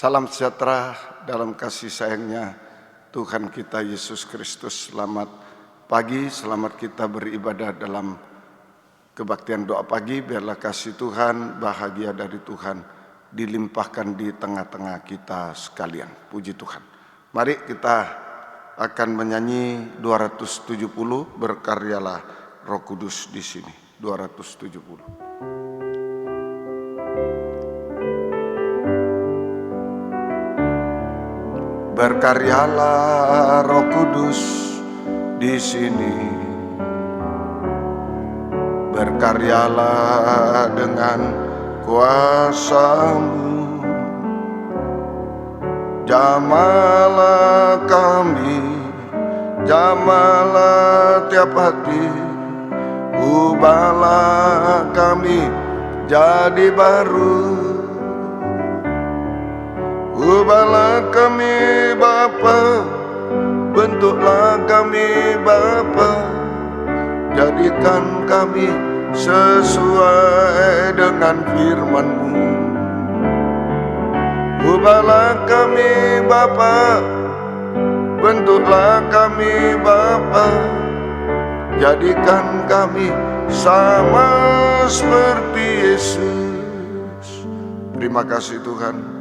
Salam sejahtera dalam kasih sayangnya Tuhan kita Yesus Kristus. Selamat pagi, selamat kita beribadah dalam kebaktian doa pagi. Biarlah kasih Tuhan, bahagia dari Tuhan dilimpahkan di tengah-tengah kita sekalian. Puji Tuhan. Mari kita akan menyanyi 270, berkaryalah Roh Kudus di sini. 270. Berkaryalah Roh Kudus di sini, berkaryalah dengan kuasa-Mu, jamalah kami, jamalah tiap hati, ubahlah kami jadi baru. Ubahlah kami Bapa, bentuklah kami Bapa, jadikan kami sesuai dengan firman-Mu. Ubahlah kami Bapa, bentuklah kami Bapa, jadikan kami sama seperti Yesus. Terima kasih Tuhan.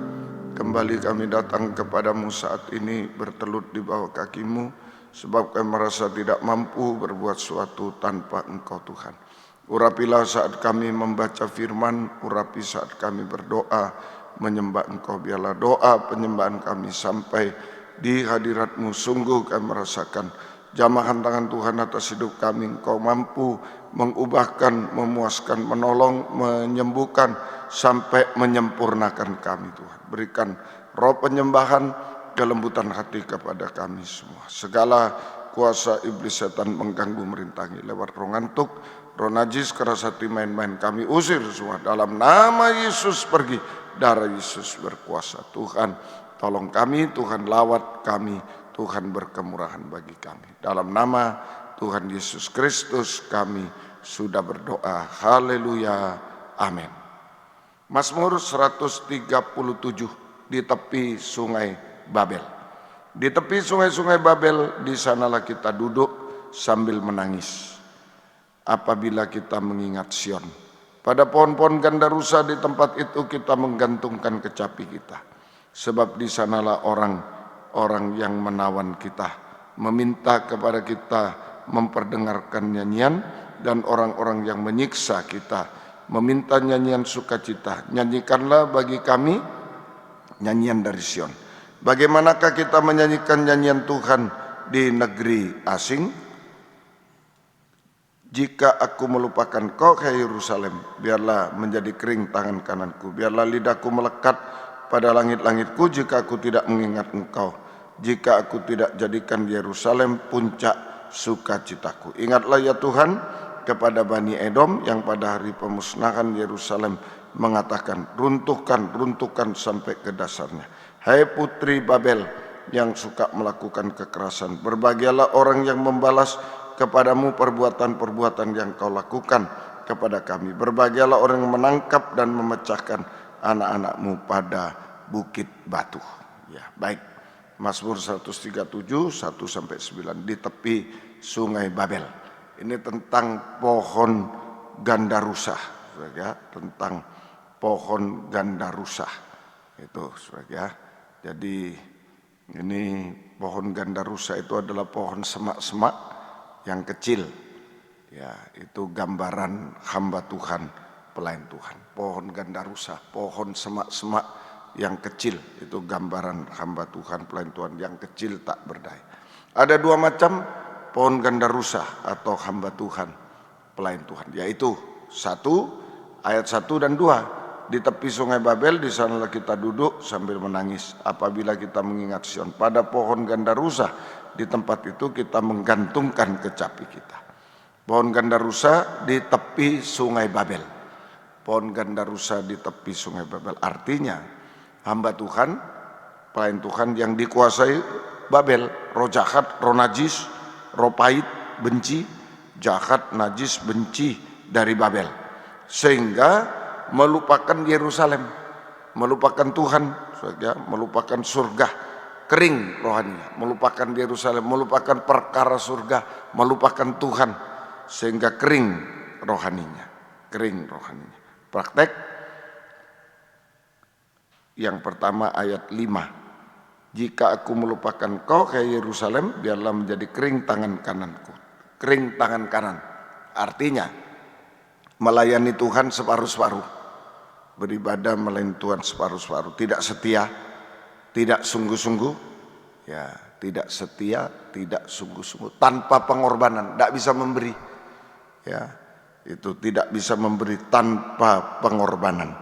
Kembali kami datang kepadamu saat ini bertelut di bawah kaki-Mu, sebab kami merasa tidak mampu berbuat sesuatu tanpa Engkau Tuhan. Urapilah saat kami membaca firman, urapi saat kami berdoa menyembah Engkau. Biarlah doa penyembahan kami sampai di hadirat-Mu. Sungguh kami merasakan jamahan tangan Tuhan atas hidup kami. Engkau mampu mengubahkan, memuaskan, menolong, menyembuhkan, sampai menyempurnakan kami Tuhan. Berikan roh penyembahan, kelembutan hati kepada kami semua. Segala kuasa iblis setan mengganggu, merintangi lewat roh ngantuk, roh najis, keras hati, main-main, kami usir semua. Dalam nama Yesus pergi, darah Yesus berkuasa. Tuhan tolong kami, Tuhan lawat kami, Tuhan berkemurahan bagi kami. Dalam nama Tuhan Yesus Kristus kami sudah berdoa. Haleluya. Amin. Mazmur 137, di tepi sungai Babel. Di tepi sungai-sungai Babel, di sanalah kita duduk sambil menangis. Apabila kita mengingat Sion, pada pohon-pohon gandarusa di tempat itu kita menggantungkan kecapi kita. Sebab di sanalah orang-orang yang menawan kita, meminta kepada kita memperdengarkan nyanyian, dan orang-orang yang menyiksa kita meminta nyanyian sukacita. Nyanyikanlah bagi kami nyanyian dari Sion. Bagaimanakah kita menyanyikan nyanyian Tuhan di negeri asing? Jika aku melupakan kau, hai Yerusalem, biarlah menjadi kering tangan kananku. Biarlah lidahku melekat pada langit-langitku jika aku tidak mengingat engkau. Jika aku tidak jadikan Yerusalem puncak sukacitaku. Ingatlah ya Tuhan kepada Bani Edom yang pada hari pemusnahan Yerusalem mengatakan, runtuhkan, runtuhkan sampai ke dasarnya. Hai putri Babel yang suka melakukan kekerasan, berbahagialah orang yang membalas kepadamu perbuatan-perbuatan yang kau lakukan kepada kami. Berbahagialah orang yang menangkap dan memecahkan anak-anakmu pada bukit batu. Ya, baik. Mazmur 137, 1-9, di tepi sungai Babel. Ini tentang pohon gandarusa, ya, tentang pohon gandarusa itu, ya. Jadi ini pohon gandarusa itu adalah pohon semak-semak yang kecil, ya, itu gambaran hamba Tuhan, pelayan Tuhan. Pohon gandarusa, pohon semak-semak yang kecil, itu gambaran hamba Tuhan, pelayan Tuhan yang kecil tak berdaya. Ada dua macam pohon gandarusa atau hamba Tuhan, pelayan Tuhan, yaitu 1, ayat 1 dan 2. Di tepi sungai Babel, di sanalah kita duduk sambil menangis apabila kita mengingat Sion. Pada pohon gandarusa, di tempat itu kita menggantungkan kecapi kita. Pohon gandarusa di tepi sungai Babel. Pohon gandarusa di tepi sungai Babel artinya hamba Tuhan, pelayan Tuhan yang dikuasai Babel, roh jahat, roh najis, roh pahit, benci, jahat, najis, benci dari Babel. Sehingga melupakan Yerusalem, melupakan Tuhan saudara, melupakan surga, kering rohaninya, melupakan Yerusalem, melupakan perkara surga, melupakan Tuhan, sehingga kering rohaninya, kering rohaninya. Praktek yang pertama ayat 5. Jika aku melupakan kau ke Yerusalem, biarlah menjadi kering tangan kananku. Kering tangan kanan. Artinya melayani Tuhan separuh-separuh. Beribadah melayani Tuhan separuh-separuh. Tidak setia, tidak sungguh-sungguh. Ya, tidak setia, tidak sungguh-sungguh. Tanpa pengorbanan, tidak bisa memberi. Ya, itu tidak bisa memberi tanpa pengorbanan.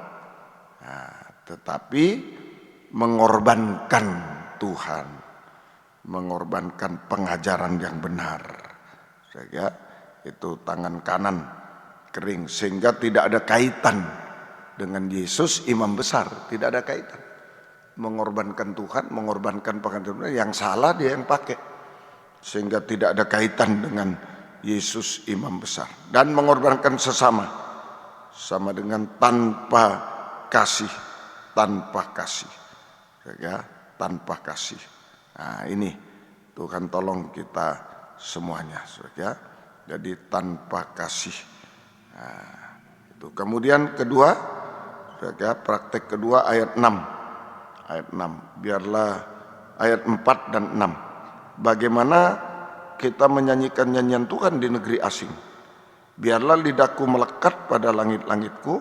Nah, tetapi mengorbankan Tuhan, mengorbankan pengajaran yang benar, sehingga itu tangan kanan kering, sehingga tidak ada kaitan dengan Yesus imam besar, tidak ada kaitan. Mengorbankan Tuhan, mengorbankan pengajaran yang salah dia yang pakai, sehingga tidak ada kaitan dengan Yesus imam besar. Dan mengorbankan sesama, sama dengan tanpa kasih, tanpa kasih, ya, tanpa kasih. Nah, ini Tuhan tolong kita semuanya, ya. Jadi tanpa kasih. Nah, itu. Kemudian kedua, ya, praktek kedua ayat 6. Ayat 6. Biarlah ayat 4 dan 6. Bagaimana kita menyanyikan nyanyian Tuhan di negeri asing. Biarlah lidahku melekat pada langit-langitku,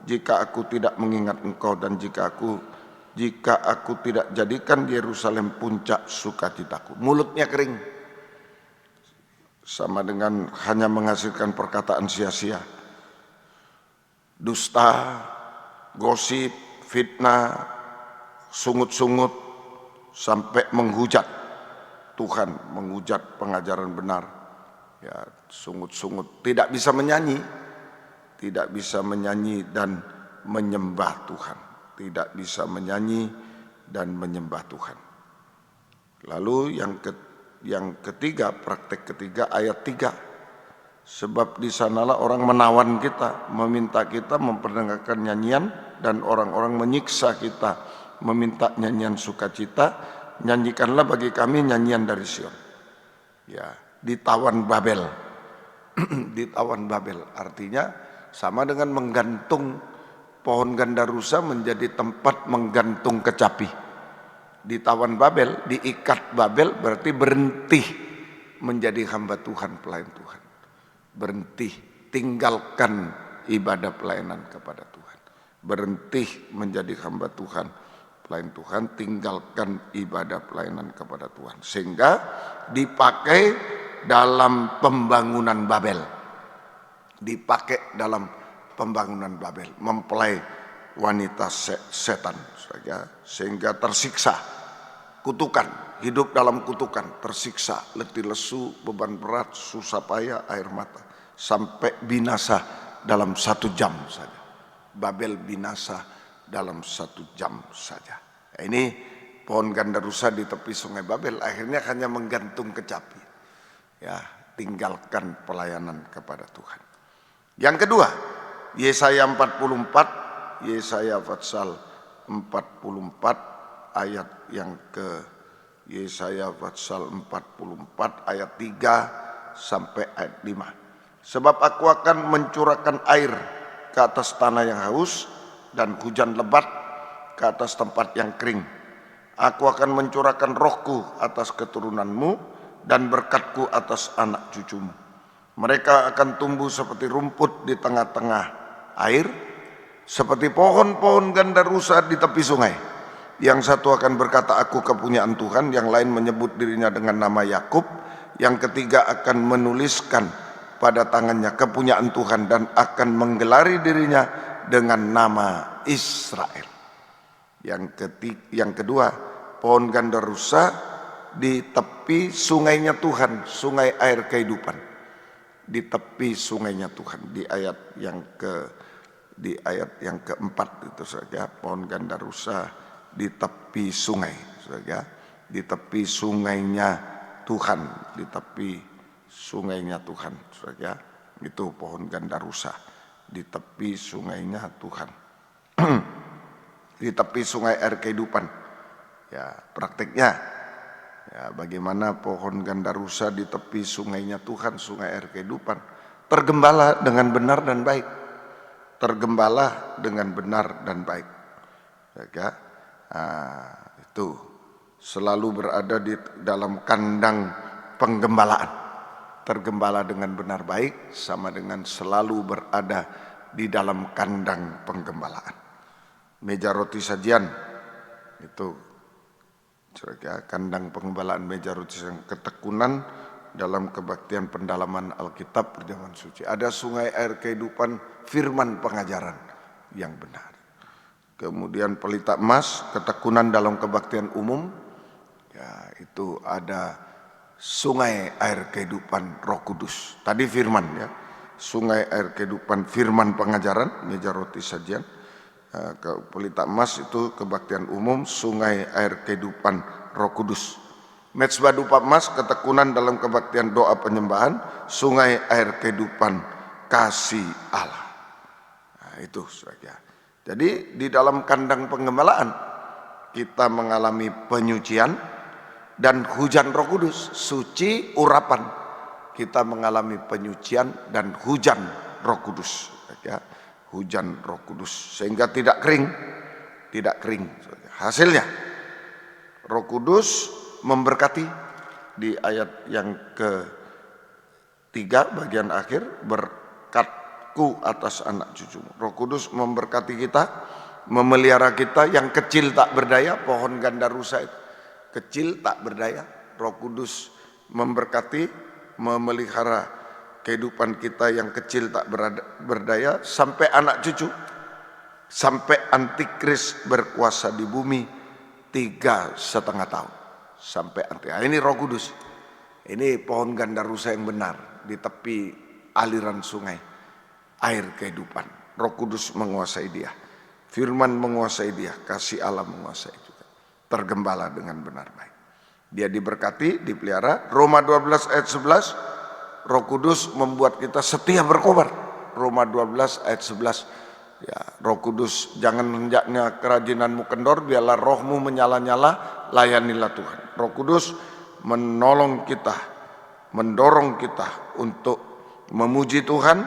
jika aku tidak mengingat engkau, dan jika aku tidak jadikan Yerusalem puncak sukacitaku. Mulutnya kering, sama dengan hanya menghasilkan perkataan sia-sia, dusta, gosip, fitnah, sungut-sungut, sampai menghujat Tuhan, menghujat pengajaran benar. Ya, sungut-sungut, tidak bisa menyanyi, tidak bisa menyanyi dan menyembah Tuhan, tidak bisa menyanyi dan menyembah Tuhan. Lalu yang ketiga, praktek ketiga ayat 3. Sebab di sanalah orang menawan kita, meminta kita memperdengarkan nyanyian, dan orang-orang menyiksa kita, meminta nyanyian sukacita. Nyanyikanlah bagi kami nyanyian dari Sion. Ya, ditawan Babel. Ditawan Babel artinya sama dengan menggantung pohon gandarusa menjadi tempat menggantung kecapi. Ditawan Babel, diikat Babel, berarti berhenti menjadi hamba Tuhan, pelayan Tuhan. Berhenti, tinggalkan ibadah pelayanan kepada Tuhan. Berhenti menjadi hamba Tuhan, pelayan Tuhan, tinggalkan ibadah pelayanan kepada Tuhan. Sehingga dipakai dalam pembangunan Babel. Dipakai dalam pembangunan Babel, mempelai wanita setan, sehingga tersiksa, kutukan, hidup dalam kutukan, tersiksa, letih lesu, beban berat, susah payah, air mata, sampai binasa dalam 1 jam saja. Babel binasa dalam 1 jam saja. Ini pohon gandarusa di tepi sungai Babel akhirnya hanya menggantung kecapi. Ya, tinggalkan pelayanan kepada Tuhan. Yang kedua, Yesaya 44, Yesaya pasal 44 ayat yang ke Yesaya pasal 44 ayat 3 sampai ayat 5. Sebab aku akan mencurahkan air ke atas tanah yang haus dan hujan lebat ke atas tempat yang kering. Aku akan mencurahkan rohku atas keturunanmu dan berkatku atas anak cucumu. Mereka akan tumbuh seperti rumput di tengah-tengah air, seperti pohon-pohon gandarusa di tepi sungai. Yang satu akan berkata, aku kepunyaan Tuhan, yang lain menyebut dirinya dengan nama Yakub, yang ketiga akan menuliskan pada tangannya kepunyaan Tuhan dan akan menggelari dirinya dengan nama Israel. Yang kedua, pohon gandarusa di tepi sungainya Tuhan, sungai air kehidupan. Di tepi sungainya Tuhan, di ayat yang keempat itu saja, pohon gandarusa di tepi sungai saja, di tepi sungainya Tuhan, di tepi sungainya Tuhan saja, itu pohon gandarusa di tepi sungainya Tuhan. di tepi sungai air kehidupan. Ya, prakteknya ya, bagaimana pohon gandarusa di tepi sungainya Tuhan, sungai air kehidupan, tergembala dengan benar dan baik. Tergembala dengan benar dan baik. Ya, itu selalu berada di dalam kandang penggembalaan. Tergembala dengan benar baik sama dengan selalu berada di dalam kandang penggembalaan. Meja roti sajian itu ya, kandang penggembalaan, meja roti sajian, ketekunan dalam kebaktian pendalaman Alkitab perjamuan suci. Ada sungai air kehidupan, firman pengajaran yang benar. Kemudian pelita emas, ketekunan dalam kebaktian umum. Ya, itu ada sungai air kehidupan Roh Kudus. Tadi firman ya. Sungai air kehidupan, firman pengajaran, meja roti sajian. Pelita emas itu kebaktian umum, sungai air kehidupan Roh Kudus. Mezbah dupa emas, ketekunan dalam kebaktian doa penyembahan, sungai air kehidupan kasih Allah. Nah, itu saja. Jadi di dalam kandang penggembalaan kita mengalami penyucian dan hujan Roh Kudus, suci urapan. Kita mengalami penyucian dan hujan Roh Kudus, ya. Hujan Roh Kudus sehingga tidak kering, tidak kering. Hasilnya Roh Kudus memberkati di ayat yang ketiga bagian akhir, berkatku atas anak cucumu. Roh Kudus memberkati kita, memelihara kita yang kecil tak berdaya, pohon gandarusa itu kecil tak berdaya. Roh Kudus memberkati, memelihara kehidupan kita yang kecil tak berdaya sampai anak cucu, sampai antikris berkuasa di bumi 3,5 tahun. Sampai anti. Ini Roh Kudus. Ini pohon gandarusa yang benar di tepi aliran sungai air kehidupan. Roh Kudus menguasai dia. Firman menguasai dia, kasih Allah menguasai juga. Tergembala dengan benar baik. Dia diberkati, dipelihara. Roma 12 ayat 11, Roh Kudus membuat kita setia berkobar. Roma 12 ayat 11. Ya, Roh Kudus, jangan hendaknya kerajinanmu kendor, biarlah rohmu menyala-nyala, layanilah Tuhan. Roh Kudus menolong kita, mendorong kita untuk memuji Tuhan,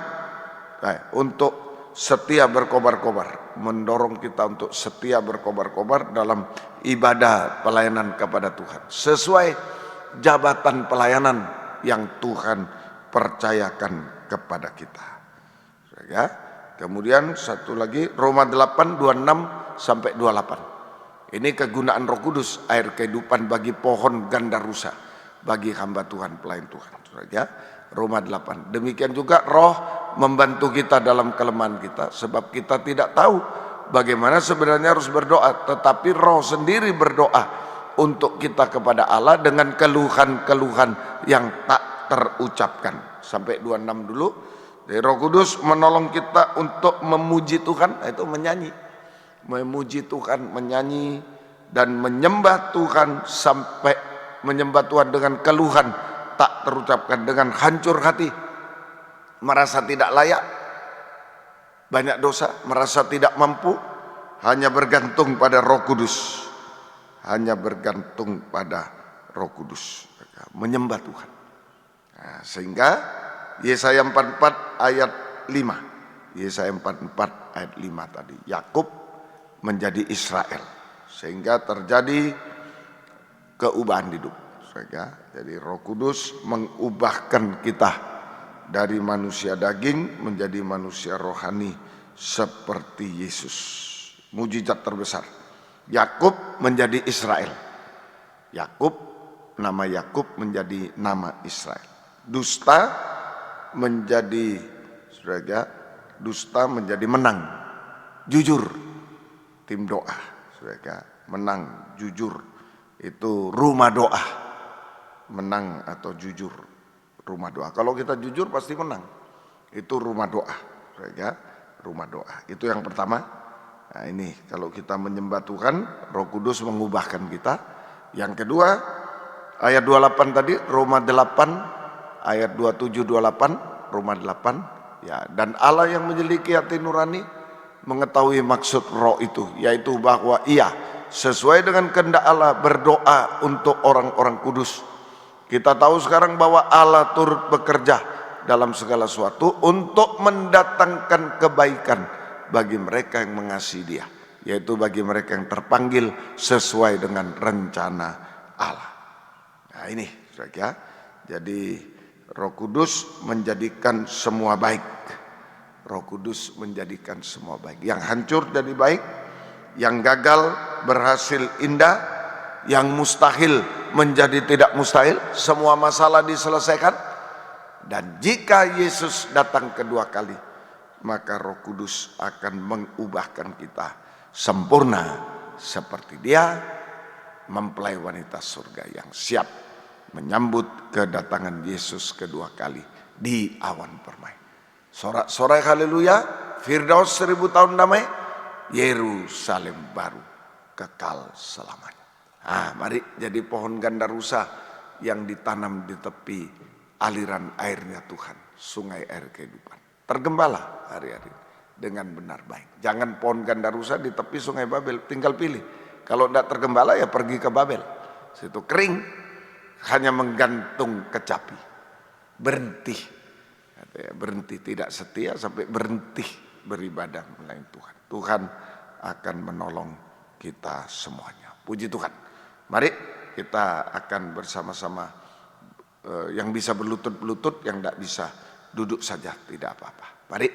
untuk setia berkobar-kobar, mendorong kita untuk setia berkobar-kobar dalam ibadah pelayanan kepada Tuhan, sesuai jabatan pelayanan yang Tuhan percayakan kepada kita. Ya. Kemudian satu lagi Roma 8 26 sampai 28. Ini kegunaan Roh Kudus, air kehidupan bagi pohon gandarusa, bagi hamba Tuhan, pelayan Tuhan. Ya. Roma 8. Demikian juga Roh membantu kita dalam kelemahan kita, sebab kita tidak tahu bagaimana sebenarnya harus berdoa, tetapi Roh sendiri berdoa untuk kita kepada Allah dengan keluhan-keluhan yang tak terucapkan. Sampai 26 dulu. Jadi Roh Kudus menolong kita untuk memuji Tuhan, itu menyanyi, memuji Tuhan, menyanyi dan menyembah Tuhan, sampai menyembah Tuhan dengan keluhan tak terucapkan, dengan hancur hati, merasa tidak layak, banyak dosa, merasa tidak mampu, hanya bergantung pada Roh Kudus, hanya bergantung pada Roh Kudus, menyembah Tuhan. Nah, sehingga Yesaya 44 ayat 5. Yesaya 44 ayat 5 tadi. Yakub menjadi Israel. Sehingga terjadi keubahan hidup. Jadi Roh Kudus mengubahkan kita dari manusia daging menjadi manusia rohani seperti Yesus. Mujizat terbesar. Yakub menjadi Israel. Yakub, nama Yakub menjadi nama Israel. Dusta menjadi dusta menjadi menang, jujur, tim doa, menang, jujur, itu rumah doa, menang atau jujur, rumah doa. Kalau kita jujur pasti menang, itu rumah doa, rumah doa. Itu yang pertama. Nah ini kalau kita menyembah Tuhan, Roh Kudus mengubahkan kita. Yang kedua, ayat 28 tadi, Roma 8 ayat 27-28, Roma 8, ya, dan Allah yang menyelidiki hati nurani mengetahui maksud roh itu, yaitu bahwa ia sesuai dengan kehendak Allah berdoa untuk orang-orang kudus. Kita tahu sekarang bahwa Allah turut bekerja dalam segala sesuatu untuk mendatangkan kebaikan bagi mereka yang mengasihi Dia, yaitu bagi mereka yang terpanggil sesuai dengan rencana Allah. Nah ini saudara, jadi Roh Kudus menjadikan semua baik. Roh Kudus menjadikan semua baik. Yang hancur jadi baik, yang gagal berhasil indah, yang mustahil menjadi tidak mustahil, semua masalah diselesaikan. Dan jika Yesus datang kedua kali, maka Roh Kudus akan mengubahkan kita sempurna seperti Dia, mempelai wanita surga yang siap menyambut kedatangan Yesus kedua kali di awan permai. Sorak-sorai haleluya, Firdaus 1000 tahun damai, Yerusalem baru kekal selamanya. Mari jadi pohon gandarusa yang ditanam di tepi aliran airnya Tuhan, sungai air kehidupan. Tergembala hari-hari dengan benar baik. Jangan pohon gandarusa di tepi sungai Babel, tinggal pilih. Kalau tidak tergembala ya pergi ke Babel. Situ kering, hanya menggantung kecapi. Berhenti. Berhenti, tidak setia sampai berhenti beribadah melayani Tuhan. Tuhan akan menolong kita semuanya. Puji Tuhan. Mari kita akan bersama-sama, yang bisa berlutut-lutut, yang tidak bisa duduk saja tidak apa-apa. Mari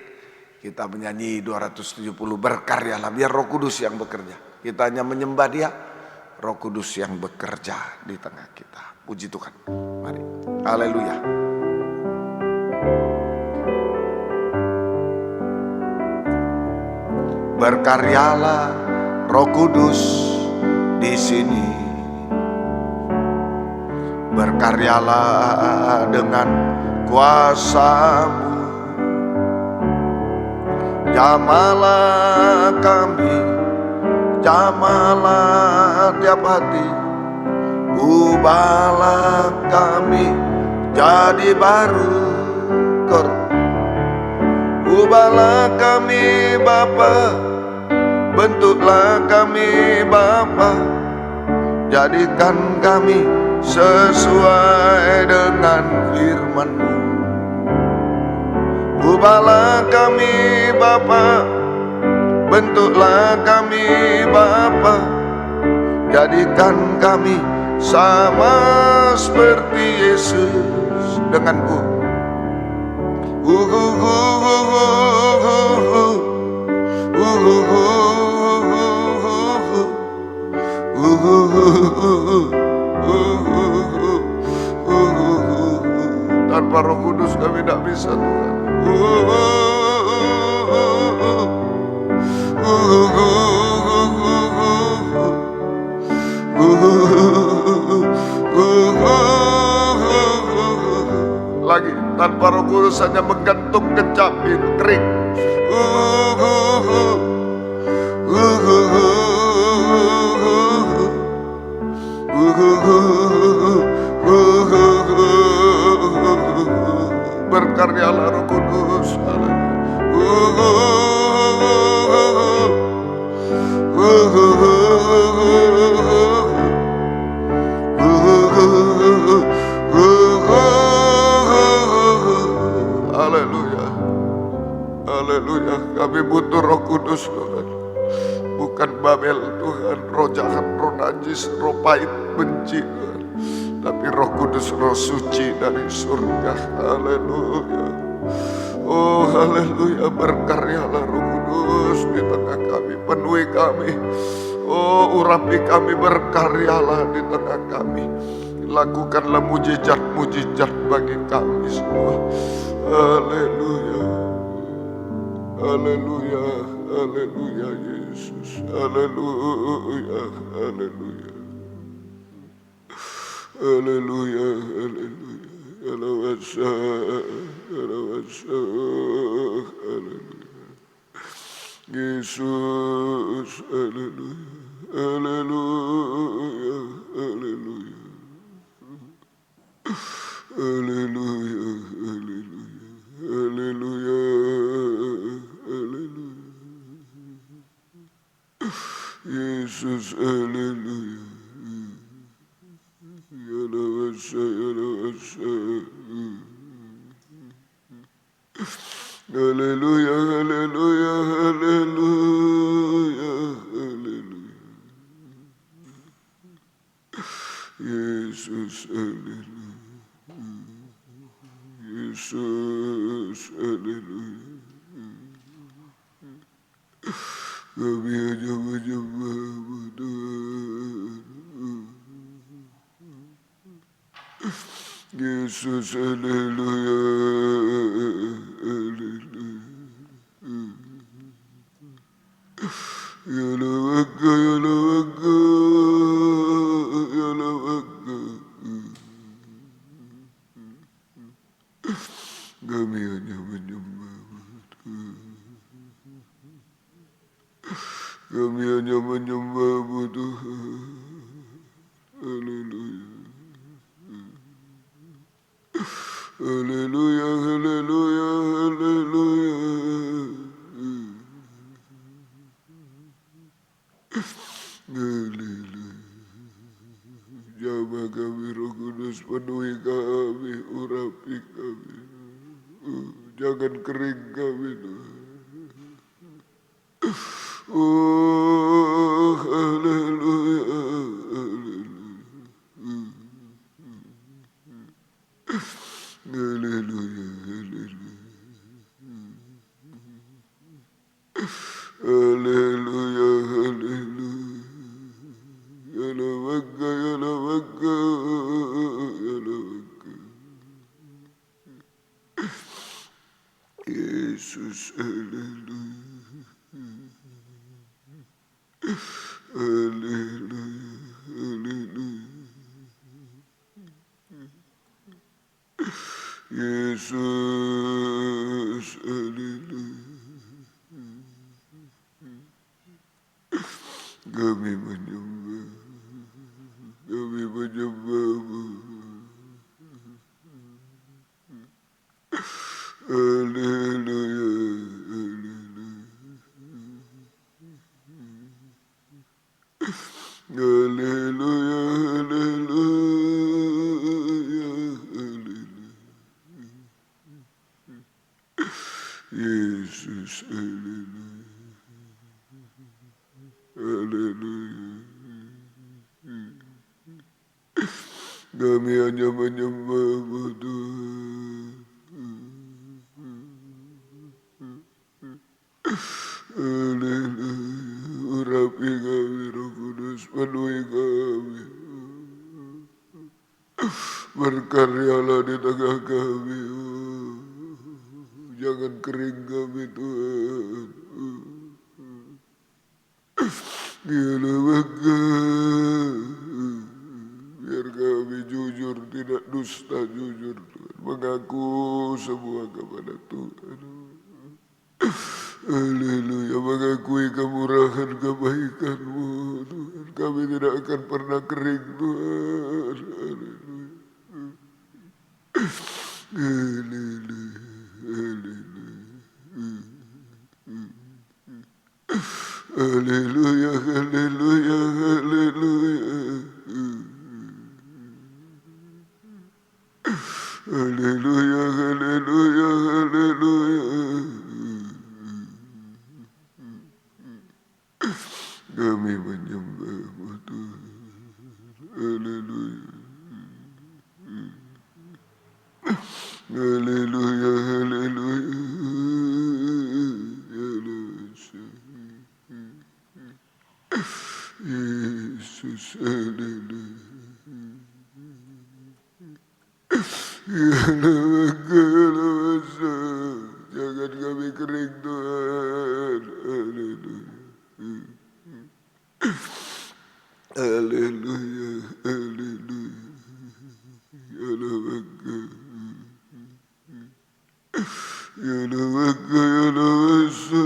kita menyanyi 270, berkaryalah, biar Roh Kudus yang bekerja. Kita hanya menyembah Dia, Roh Kudus yang bekerja di tengah kita. Puji Tuhan. Mari. Haleluya. Berkaryalah Roh Kudus di sini. Berkaryalah dengan kuasa-Mu. Jamalah kami, jamalah tiap hati. Ubahlah kami jadi baru. Ubahlah kami Bapa, bentuklah kami Bapa, jadikan kami sesuai dengan firman-Mu. Ubahlah kami Bapa, bentuklah kami Bapa, jadikan kami sama seperti Yesus. Dengan tanpa Roh Kudus kami tidak bisa, Tuhan. Lagi, tanpa Roh Kudus hanya menggantung kecapi itu kering. Berkaryalah Roh Kudus. Haleluya. Haleluya. Kami butuh Roh Kudus, Tuhan. Bukan Babel, Tuhan, roh jahat, roh najis, roh pahit, benci, Tuhan. Tapi Roh Kudus, Roh suci dari surga. Haleluya. Oh haleluya, berkaryalah Roh Kudus di tengah kami, penuhi kami. Oh urapi kami, berkaryalah di tengah kami. Lakukanlah mujizat-mujizat bagi kami semua. Haleluya. Haleluya. Haleluya Yesus. Haleluya. Haleluya. Haleluya. Haleluya. Haleluya. Haleluya. Yesus. Haleluya. Haleluya. Haleluya. Haleluya. Haleluya. Haleluya. Haleluya. Yesus, haleluya. Ya lawasa, ya lawasa. Haleluya, haleluya, haleluya, haleluya. Yesus, haleluya. Yesus, haleluya. Kami hanya menyembah-Mu Tuhan. Yesus, haleluya, haleluya. Ya lawaka, ya lawaka, ya lawaka. Kami hanya menyembah-Mu Tuhan. Kami hanya menyembah-Mu Tuhan. Haleluya. Haleluya, haleluya, haleluya. Haleluya. Jamah kami Roh Kudus, penuhi kami, urapi kami. Jangan kering kami Tuhan. Oh, haleluya, haleluya. Haleluya, haleluya. Haleluya, haleluya. Ya lawaka, ya lawaka, ya lawaka. Yesus, haleluya. Haleluya, haleluya. Yesus, haleluya. Kami menyembah, kami menyembah-Mu. Haleluya, haleluya. Haleluya, haleluya, haleluya. Yesus, haleluya. Haleluya. Kami hanya menyembah-Mu Tuhan. Haleluya. Urapi kami Roh Kudus, penuhi kami. Berkaryalah di tengah kami. Jangan kering kami Tuhan. Gila bangga. Biar kami jujur, tidak dusta, jujur Tuhan. Mengaku semua kepada Tuhan. Haleluya, mengakui kemurahan kebaikan-Mu Tuhan. Kami tidak akan pernah kering Tuhan. Haleluya. Haleluya. Haleluya. Haleluya, haleluya, haleluya. Haleluya, haleluya, haleluya. Kami menyembah-Mu Tuhan. Haleluya. Haleluya, haleluya. Yesus, haleluya. Jangan kami kering Tuhan. Haleluya. Haleluya, haleluya. Ya lawaka. Ya lawaka, ya lawasa.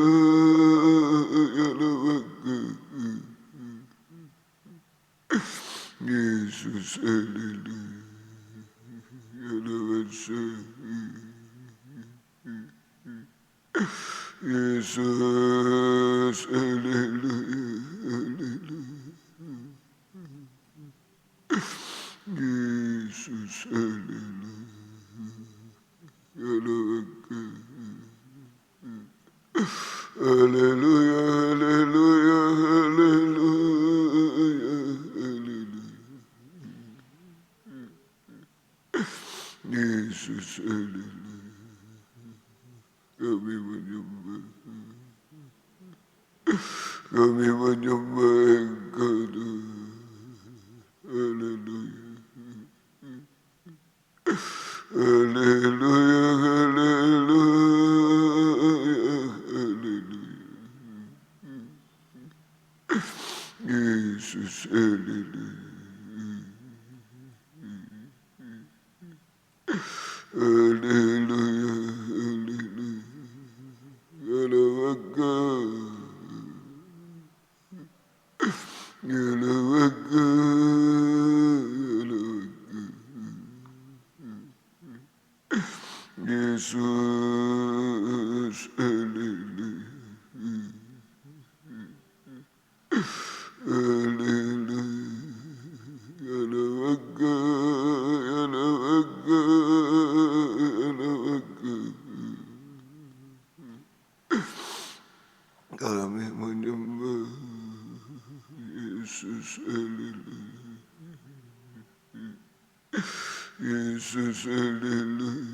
Ya lawaka. Yesus, haleluya. Ya lawasa. Yesus, haleluya, haleluya. Haleluya, haleluya, haleluya, haleluya. Yesus, haleluya. Kami menyembah, kami menyembah Engkau Tuhan. Haleluya, haleluya, haleluya, haleluya. Yesus, haleluya. Haleluya, haleluya. Yalawaka, yalawaka, yalawaka. Yesus, haleluya. Haleluya. Yalawaka, yalawaka, yalawaka. Kami menyembah Yesus, haleluya. Yesus, haleluya.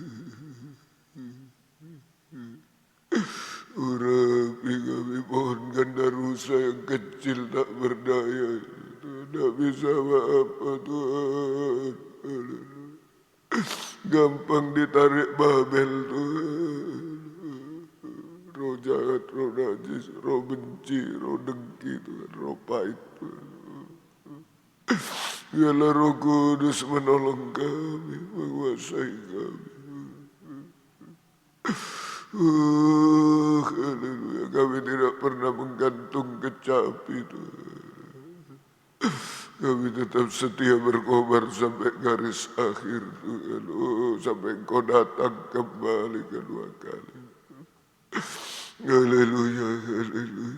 Urapi kami pohon gandarusa yang kecil tak berdaya, tak bisa apa Tuhan. Haleluya. Gampang ditarik Babel Tuhan. Roh jahat, roh najis, roh benci, roh dengki Tuhan, roh pahit Tuhan. Biarlah Roh Kudus menolong kami, menguasai kami. Haleluya. Kami tidak pernah menggantung kecapi Tuhan. Kami tetap setia berkobar sampai garis akhir Tuhan. Sampai Engkau datang kembali kedua kali. Haleluya, haleluya.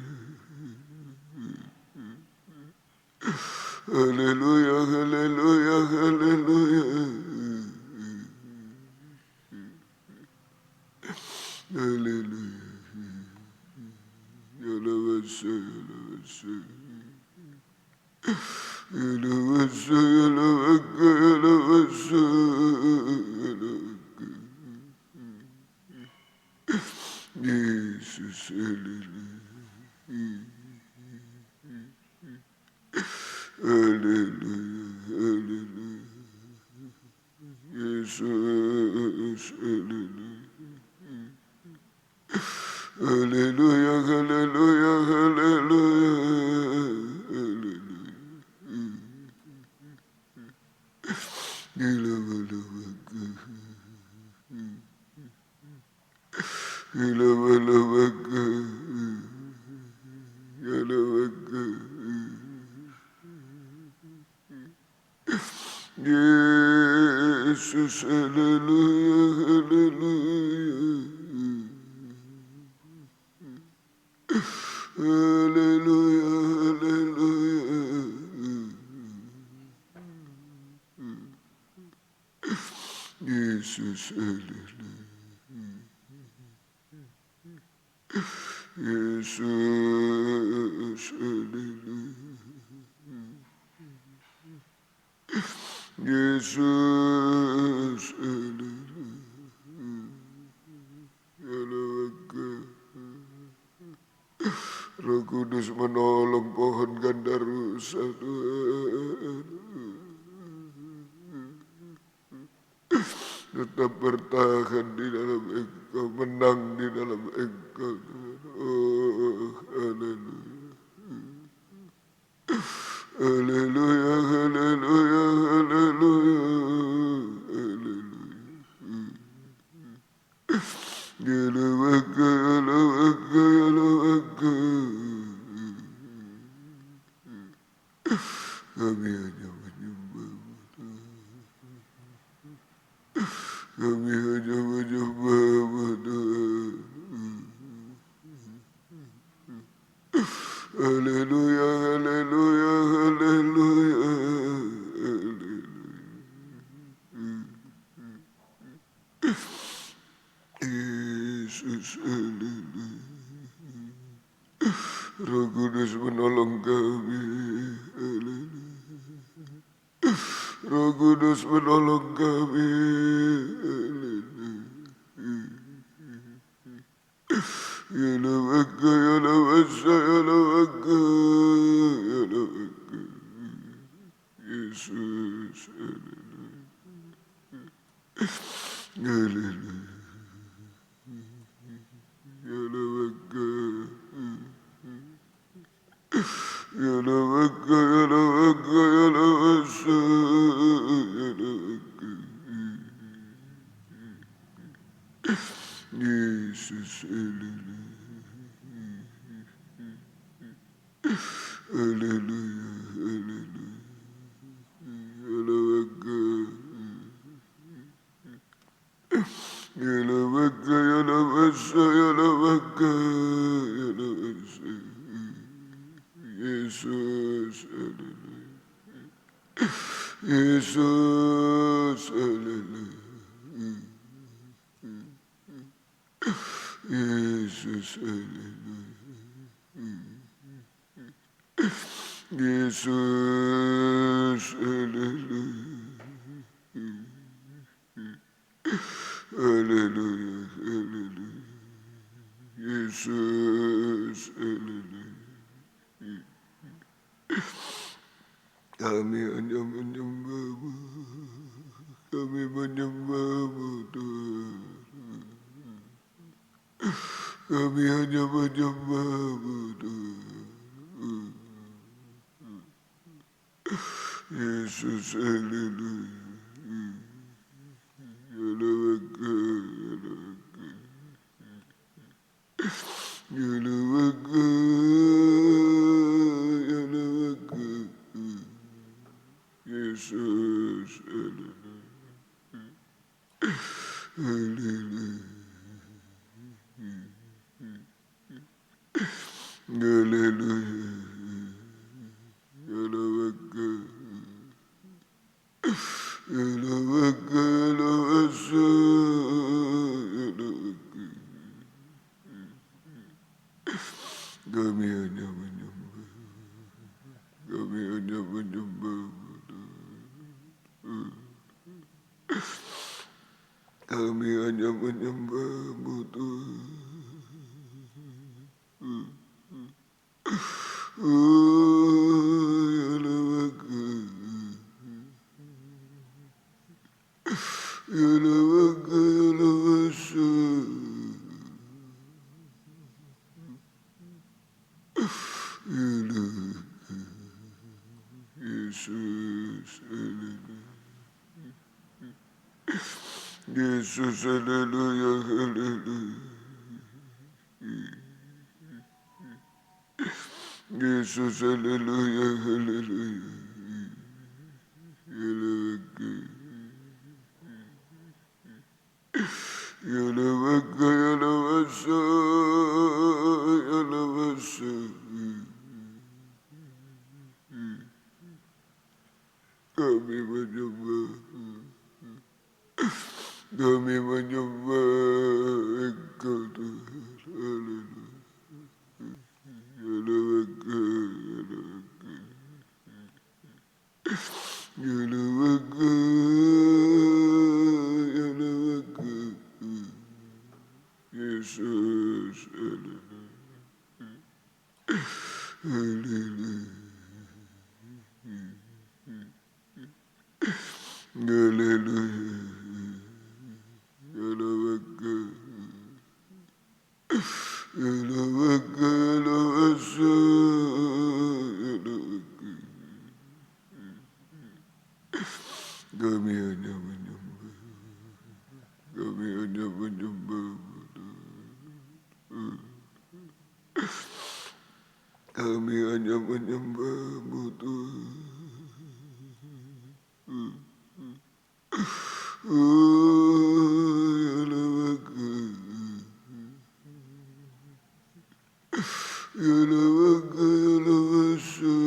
Haleluya, haleluya, haleluya. Haleluya. Yalawasa, yalawasa. Yalawasa, yalawaka, yalawasa, yalawaka. Yesus, haleluya. Haleluya, haleluya. Yesus, haleluya. Haleluya, haleluya, haleluya, haleluya. Gila-balawaka, gila-balawaka, gila-balawaka. Yesus, haleluya, haleluya. Haleluya, haleluya. Yesus, haleluya. Yesus, haleluya. Yesus, haleluya. Haleluya. Roh Kudus menolong pohon gandarusa Tuhan. Tetap bertahan di dalam Engkau, menang di dalam Engkau Tuhan. Oh, haleluya. Haleluya, haleluya, haleluya, haleluya. Yalawaka, yalawaka, yalawaka. Kami hanya menyembah-Mu Tuhan. Kami hanya menyembah-Mu Tuhan. Haleluya, haleluya, haleluya, haleluya. Yesus, haleluya. Roh Kudus menolong kami. Roh Kudus menolong kami. Ya Lawaka, ya Lawasa, ya Lawaka, ya Lawaka. Yesus, haleluya. Ya Lawaka, ya Lawaka, ya Lawaka, ya Lawasa, ya Lawaka. Yesus, haleluya. Haleluya, haleluya. Ya Lawaka, ya Lawaka, ya Lawasa, ya Lawaka, ya Lawasa. Yesus, haleluya. Yesus, haleluya. Yesus, haleluya. Yesus, haleluya. Haleluya, haleluya. Yesus, haleluya. Kami hanya menyembah-Mu. Kami menyembah-Mu, Tuhan. Kami hanya menyembah-Mu, Tuhan. Yesus, haleluya. Ya Lawaka, ya Lawaka, ya Lawaka. Yesus, haleluya. Haleluya. Haleluya. Ya Lawaka. Ya Lawaka, ya Lawasa, ya Lawaka. Kami hanya menyembah. Kami hanya menyembah. Kami hanya menyembah-Mu, Tuhan. Oh, ya Lawaka. Ya Lawaka, ya Lawasa. Ya Lawaka. Yesus, haleluya. Yesus, haleluya, haleluya. Yesus, haleluya, haleluya. Ya Lawaka. Ya Lawaka, ya Lawasa, ya Lawasa. Kami menyembah. Kami menyembah Engkau, Tuhan. Haleluya. Ya Lawaka, ya Lawaka. Ya Lawaka, ya Lawaka. Yesus, haleluya. Haleluya. Haleluya. Ya Lawaka. Ya Lawaka, ya Lawasa, ya Lawaka. Kami hanya menyembah. Kami hanya menyembah. Kami hanya menyembah-Mu, Tuhan. Oh, ya Lawaka. Ya Lawaka, ya Lawasa.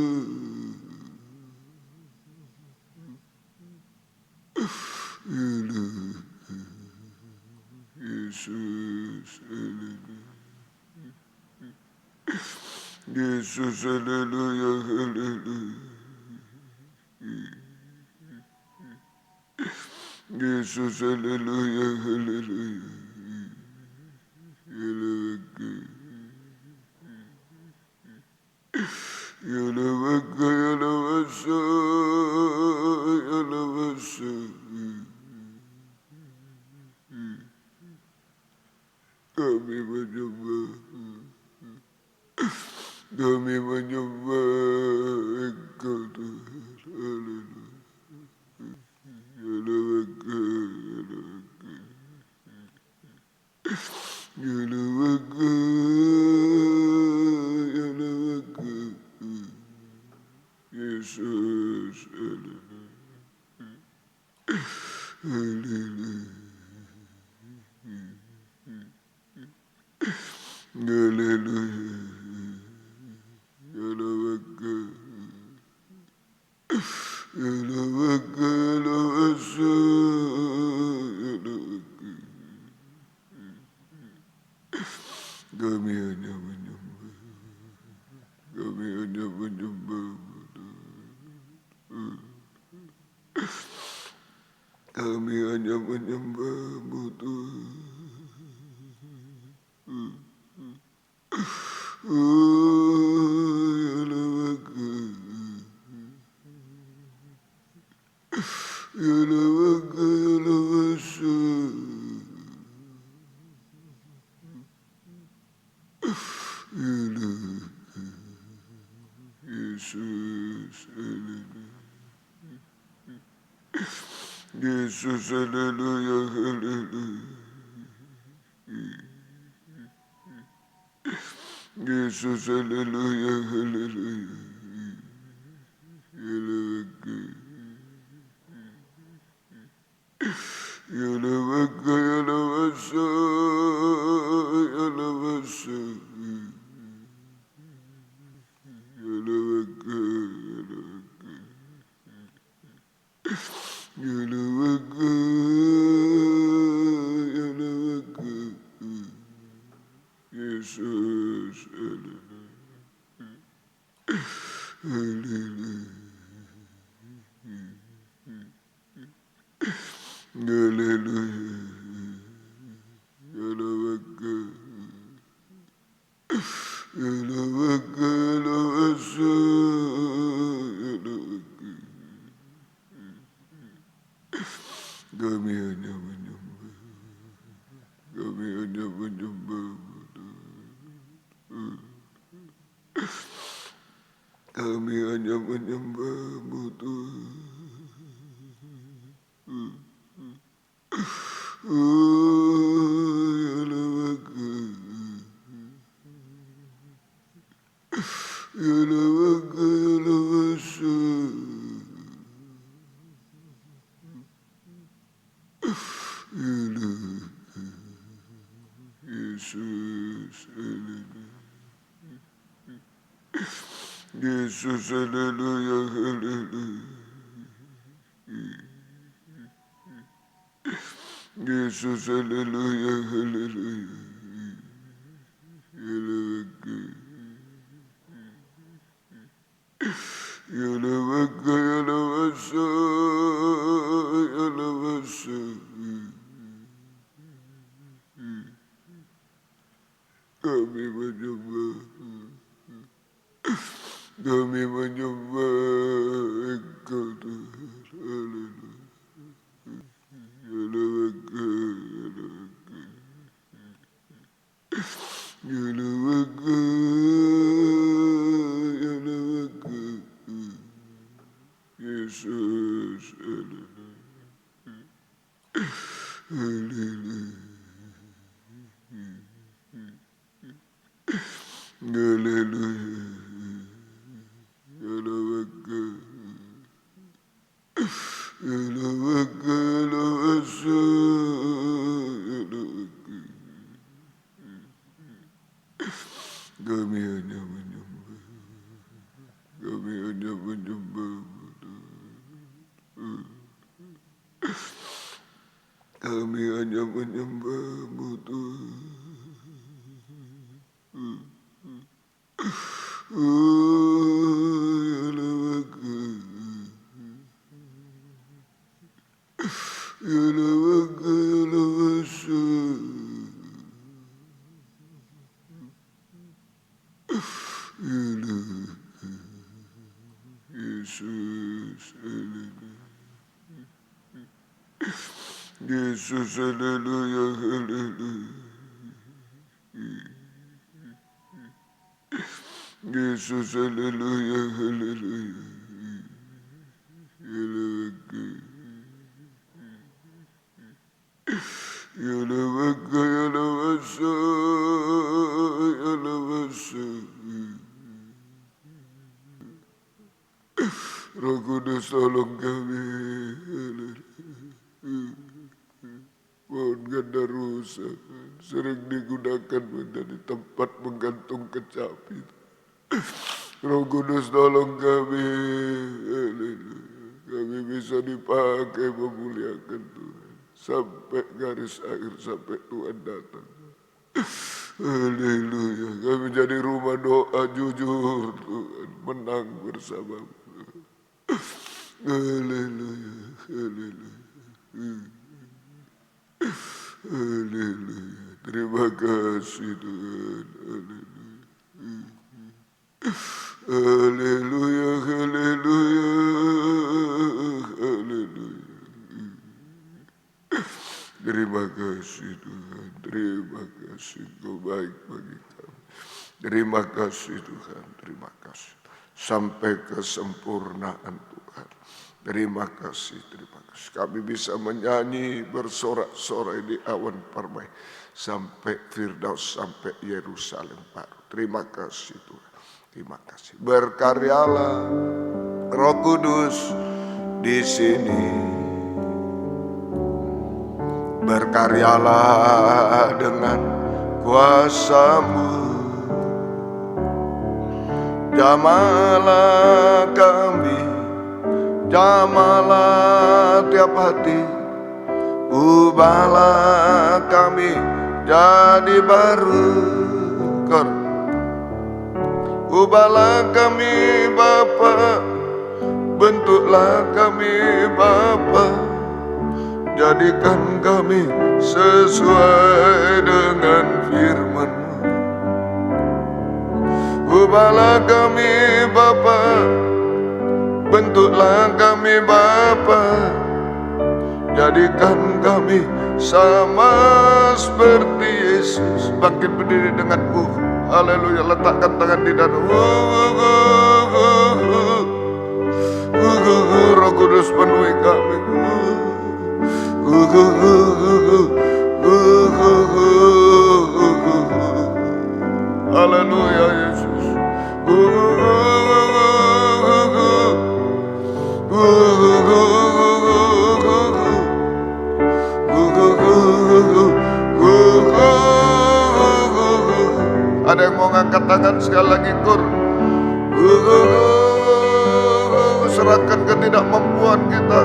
Ya Lawaka. Yesus, haleluya. Yesus haleluya haleluya. Yesus haleluya haleluya. Yalabaka yalabasa yalabasa. Kami menyembah, kami menyembah Engkau Tuhan. Haleluya. Yalabaka yalabaka yalabaka. Yesus haleluya. Haleluya. Haleluya. Yalabaka yalabaka yalabasa yalabaka. Kami hanya menyembah, kami hanya menyembah, kami hanya menyembah-Mu Tuhan. Yalabaka yalabaka yalabasa. Yesus haleluya. Yesus haleluya haleluya. Yesus haleluya haleluya. Yalabaka yalabasa yalabasa. Yalabaka yalabaka yalabaka. Yesus haleluya. Haleluya. Haleluya. Yalabaka yalabaka yalabasa yalabaka. Kami hanya menyembah, kami hanya menyembah, kami hanya menyembah-Mu Tuhan. Yalabaka yalabaka yalabasa. Yesus haleluya. Yesus haleluya haleluya. Yesus haleluya haleluya. Yalabaka yalabasa yalabasa. Kami menyembah, kami menyembah Engkau Tuhan. Haleluya. Yalabaka yalabaka yalabaka. Yesus haleluya. Haleluya. Haleluya. Yalabaka yalabaka yalabasa yalabaka. Kami hanya menyembah, kami hanya menyembah, kami hanya menyembah-Mu Tuhan. Yesus, haleluya, haleluya. Yesus, haleluya, haleluya. Roh Kudus tolong kami. Pohon gandarusa sering digunakan menjadi tempat menggantung kecapi. Roh Kudus tolong kami. Kami bisa dipakai memuliakan Tuhan sampai garis akhir, sampai Tuhan datang. Haleluya. Kami jadi rumah doa jujur Tuhan, menang bersamamu. Haleluya, haleluya. Haleluya. Terima kasih Tuhan. Haleluya. Haleluya, haleluya. Haleluya. Terima kasih Tuhan. Terima kasih Engkau baik bagi kami. Terima kasih Tuhan. Terima kasih. Sampai kesempurnaan Tuhan. Terima kasih, terima kasih. Kami bisa menyanyi bersorak-sorai di awan permai sampai Firdaus, sampai Yerusalem baru. Terima kasih Tuhan. Terima kasih. Berkaryalah Roh Kudus di sini. Berkaryalah dengan kuasa-Mu. Jamalah kami, jamalah tiap hati, ubahlah kami jadi baru. Ubahlah kami Bapa, bentuklah kami Bapa, jadikan kami sesuai dengan firman-Mu. Ubahlah kami Bapa, bentuklah kami Bapa, jadikan kami sama seperti Yesus. Bangkit berdiri denganku. Haleluya. Letakkan tangan di dada. Roh Kudus penuhi kami. Haleluya Yesus. Ada yang mau ngangkat tangan sekali lagi, kur. Serahkan ketidakmampuan kita,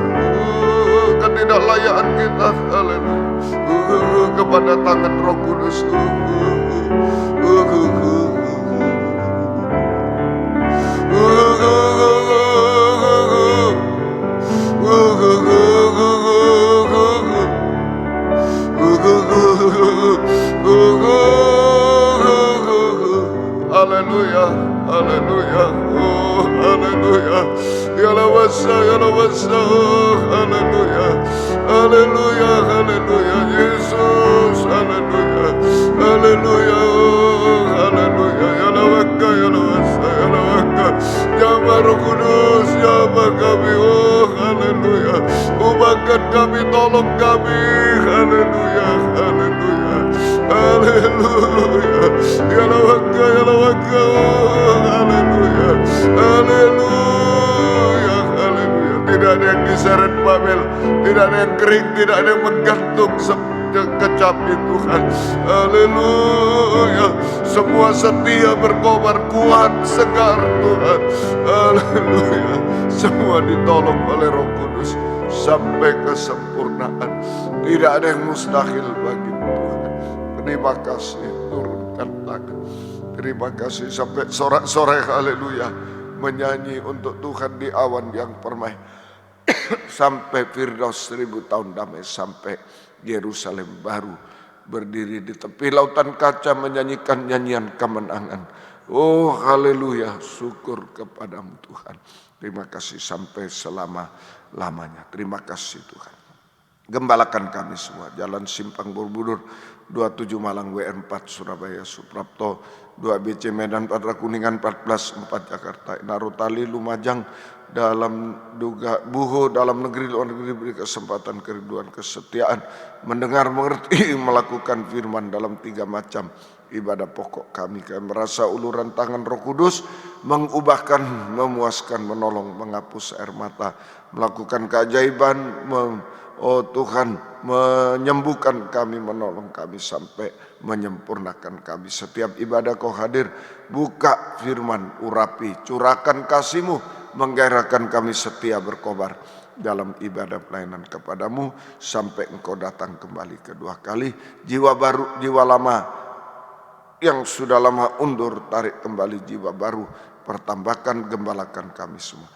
ketidaklayaan kita, haleluya, kepada tangan Roh Kudus. Haleluya, haleluya, oh haleluya, ya lawasa, oh haleluya, haleluya, haleluya, Yesus, haleluya, haleluya, oh haleluya, ya lawaka, ya lawasa, ya lawaka, jama Roh Kudus, jama kami, oh haleluya, ubahkan kami, tolong kami, haleluya, haleluya, haleluya, ya lawaka, oh haleluya, haleluya, haleluya. Tidak ada yang diseret Babel, tidak ada yang kering, tidak ada yang menggantung kecapi Tuhan. Haleluya. Semua setia berkobar kuat segar Tuhan. Haleluya. Semua ditolong oleh Roh Kudus sampai kesempurnaan. Tidak ada yang mustahil bagi Tuhan. Terima kasih, turunkan tangan. Terima kasih sampai sorak-sorai haleluya menyanyi untuk Tuhan di awan yang permai. Sampai Firdaus 1000 tahun damai, sampai Yerusalem baru berdiri di tepi lautan kaca menyanyikan nyanyian kemenangan. Oh haleluya, syukur kepadamu Tuhan. Terima kasih sampai selama-lamanya. Terima kasih Tuhan. Gembalakan kami semua. Jalan Simpang Borobudur 27 Malang, WR4 Surabaya Suprapto, 2 BC Medan, Patra Kuningan 14 4 Jakarta, Narutali Lumajang, dalam duga Buho, dalam negeri luar negeri, beri kesempatan kerinduan kesetiaan mendengar, mengerti, melakukan firman dalam 3 macam ibadah pokok kami. Kami merasa uluran tangan Roh Kudus mengubahkan, memuaskan, menolong, menghapus air mata, melakukan keajaiban, oh Tuhan, menyembuhkan kami, menolong kami sampai menyempurnakan kami. Setiap ibadah Kau hadir, buka firman, urapi, curahkan kasih-Mu, menggairahkan kami setia berkobar dalam ibadah pelayanan kepadamu sampai Engkau datang kembali kedua kali. Jiwa baru, jiwa lama yang sudah lama undur, tarik kembali jiwa baru, pertambahkan, gembalakan kami semua.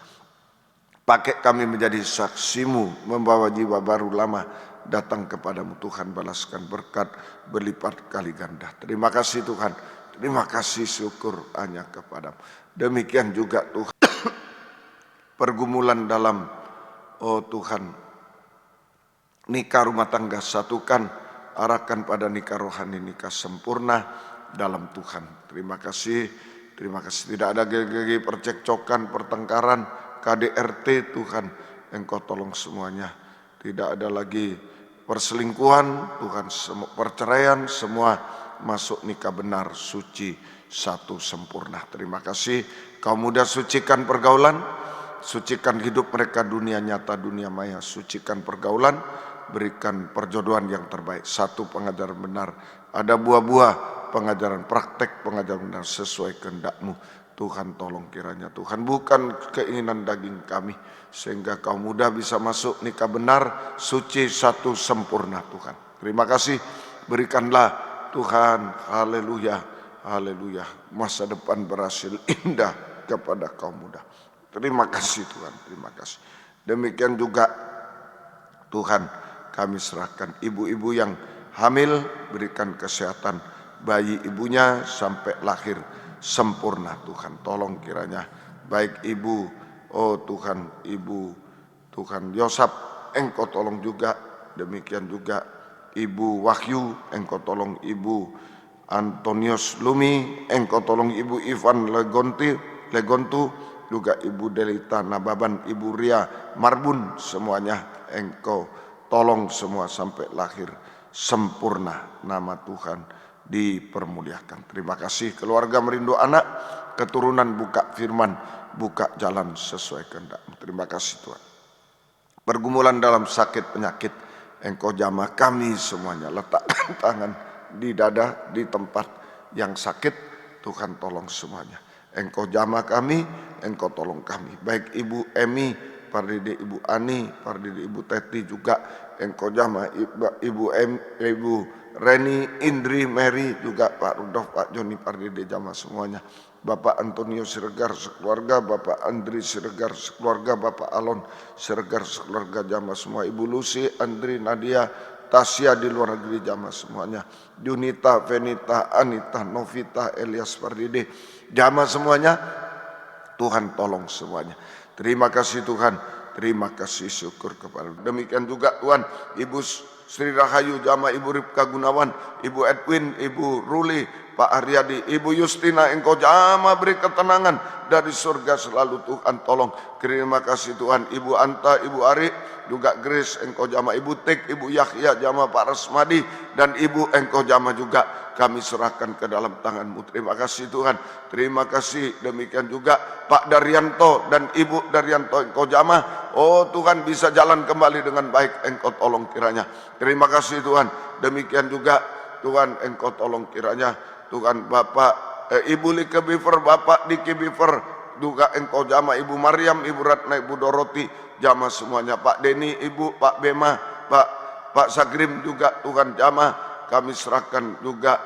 Pakai kami menjadi saksi-Mu, membawa jiwa baru lama datang kepadamu Tuhan, balaskan berkat berlipat kali ganda. Terima kasih Tuhan, terima kasih, syukur hanya kepadamu. Demikian juga Tuhan, pergumulan dalam, oh Tuhan, nikah rumah tangga, satukan, arahkan pada nikah rohani, nikah sempurna dalam Tuhan. Terima kasih tidak ada gigi, percekcokan, pertengkaran, KDRT Tuhan, Engkau tolong semuanya. Tidak ada lagi perselingkuhan Tuhan, perceraian, semua masuk nikah benar, suci, satu, sempurna. Terima kasih, Kau mudah sucikan pergaulan, sucikan hidup mereka dunia nyata, dunia maya, sucikan pergaulan, berikan perjodohan yang terbaik, satu pengajaran benar, ada buah-buah pengajaran, praktek pengajaran benar sesuai kehendak-Mu. Tuhan tolong kiranya Tuhan, bukan keinginan daging kami, sehingga Kau mudah bisa masuk nikah benar, suci, satu, sempurna Tuhan. Terima kasih, berikanlah Tuhan, haleluya, haleluya, masa depan berhasil indah kepada kaum muda. Terima kasih Tuhan, terima kasih. Demikian juga Tuhan, kami serahkan ibu-ibu yang hamil, berikan kesehatan bayi ibunya sampai lahir sempurna Tuhan. Tolong kiranya baik ibu, oh Tuhan, ibu Tuhan Yosap, Engkau tolong juga. Demikian juga ibu Wahyu, Engkau tolong ibu Antonius Lumi, Engkau tolong ibu Ivan Legontu, juga ibu Delita Nababan, ibu Ria Marbun, semuanya Engkau tolong semua sampai lahir sempurna, nama Tuhan dipermuliakan. Terima kasih, keluarga merindu anak, keturunan buka firman, buka jalan sesuai kehendak-Mu. Terima kasih Tuhan. Pergumulan dalam sakit penyakit, Engkau jamah kami semuanya, letakkan tangan di dada, di tempat yang sakit, Tuhan tolong semuanya. Engkau jamah kami, Engkau tolong kami. Baik Ibu Emi, Pardede Ibu Ani, Pardede Ibu Teti juga Engkau jamah, Ibu Reni, Indri, Mary, juga Pak Rudolf, Pak Joni, Pardede jamah semuanya. Bapak Antonio Siregar sekeluarga, Bapak Andri Siregar sekeluarga, Bapak Alon Siregar sekeluarga jamah semua. Ibu Lucy, Andri, Nadia, Tasya di luar negeri jamah semuanya. Junita, Venita, Anita, Novita, Elias, Pardede jamah semuanya. Tuhan tolong semuanya. Terima kasih Tuhan, terima kasih, syukur kepada. Demikian juga Tuhan, Ibu Sri Rahayu jamaah, Ibu Ripka Gunawan, Ibu Edwin, Ibu Ruli, Pak Haryadi, Ibu Justina, Engkau jamaah beri ketenangan dari surga selalu Tuhan tolong. Terima kasih Tuhan, Ibu Anta, Ibu Ari, juga Grace, Engkau jamaah, Ibu Tik, Ibu Yahya jamaah, Pak Rasmadi, dan Ibu Engkau jamaah juga kami serahkan ke dalam tangan-Mu. Terima kasih Tuhan, terima kasih. Demikian juga Pak Daryanto dan Ibu Daryanto, Engkau jamah, oh Tuhan bisa jalan kembali dengan baik, Engkau tolong kiranya. Terima kasih Tuhan. Demikian juga Tuhan, Engkau tolong kiranya Tuhan. Bapak Ibu Like Biver, Bapak Diki Biver juga Engkau jamah, Ibu Mariam, Ibu Ratna, Ibu Doroti jamah semuanya. Pak Deni, Ibu, Pak Bema, Pak Sagrim juga Tuhan jamah. Kami serahkan juga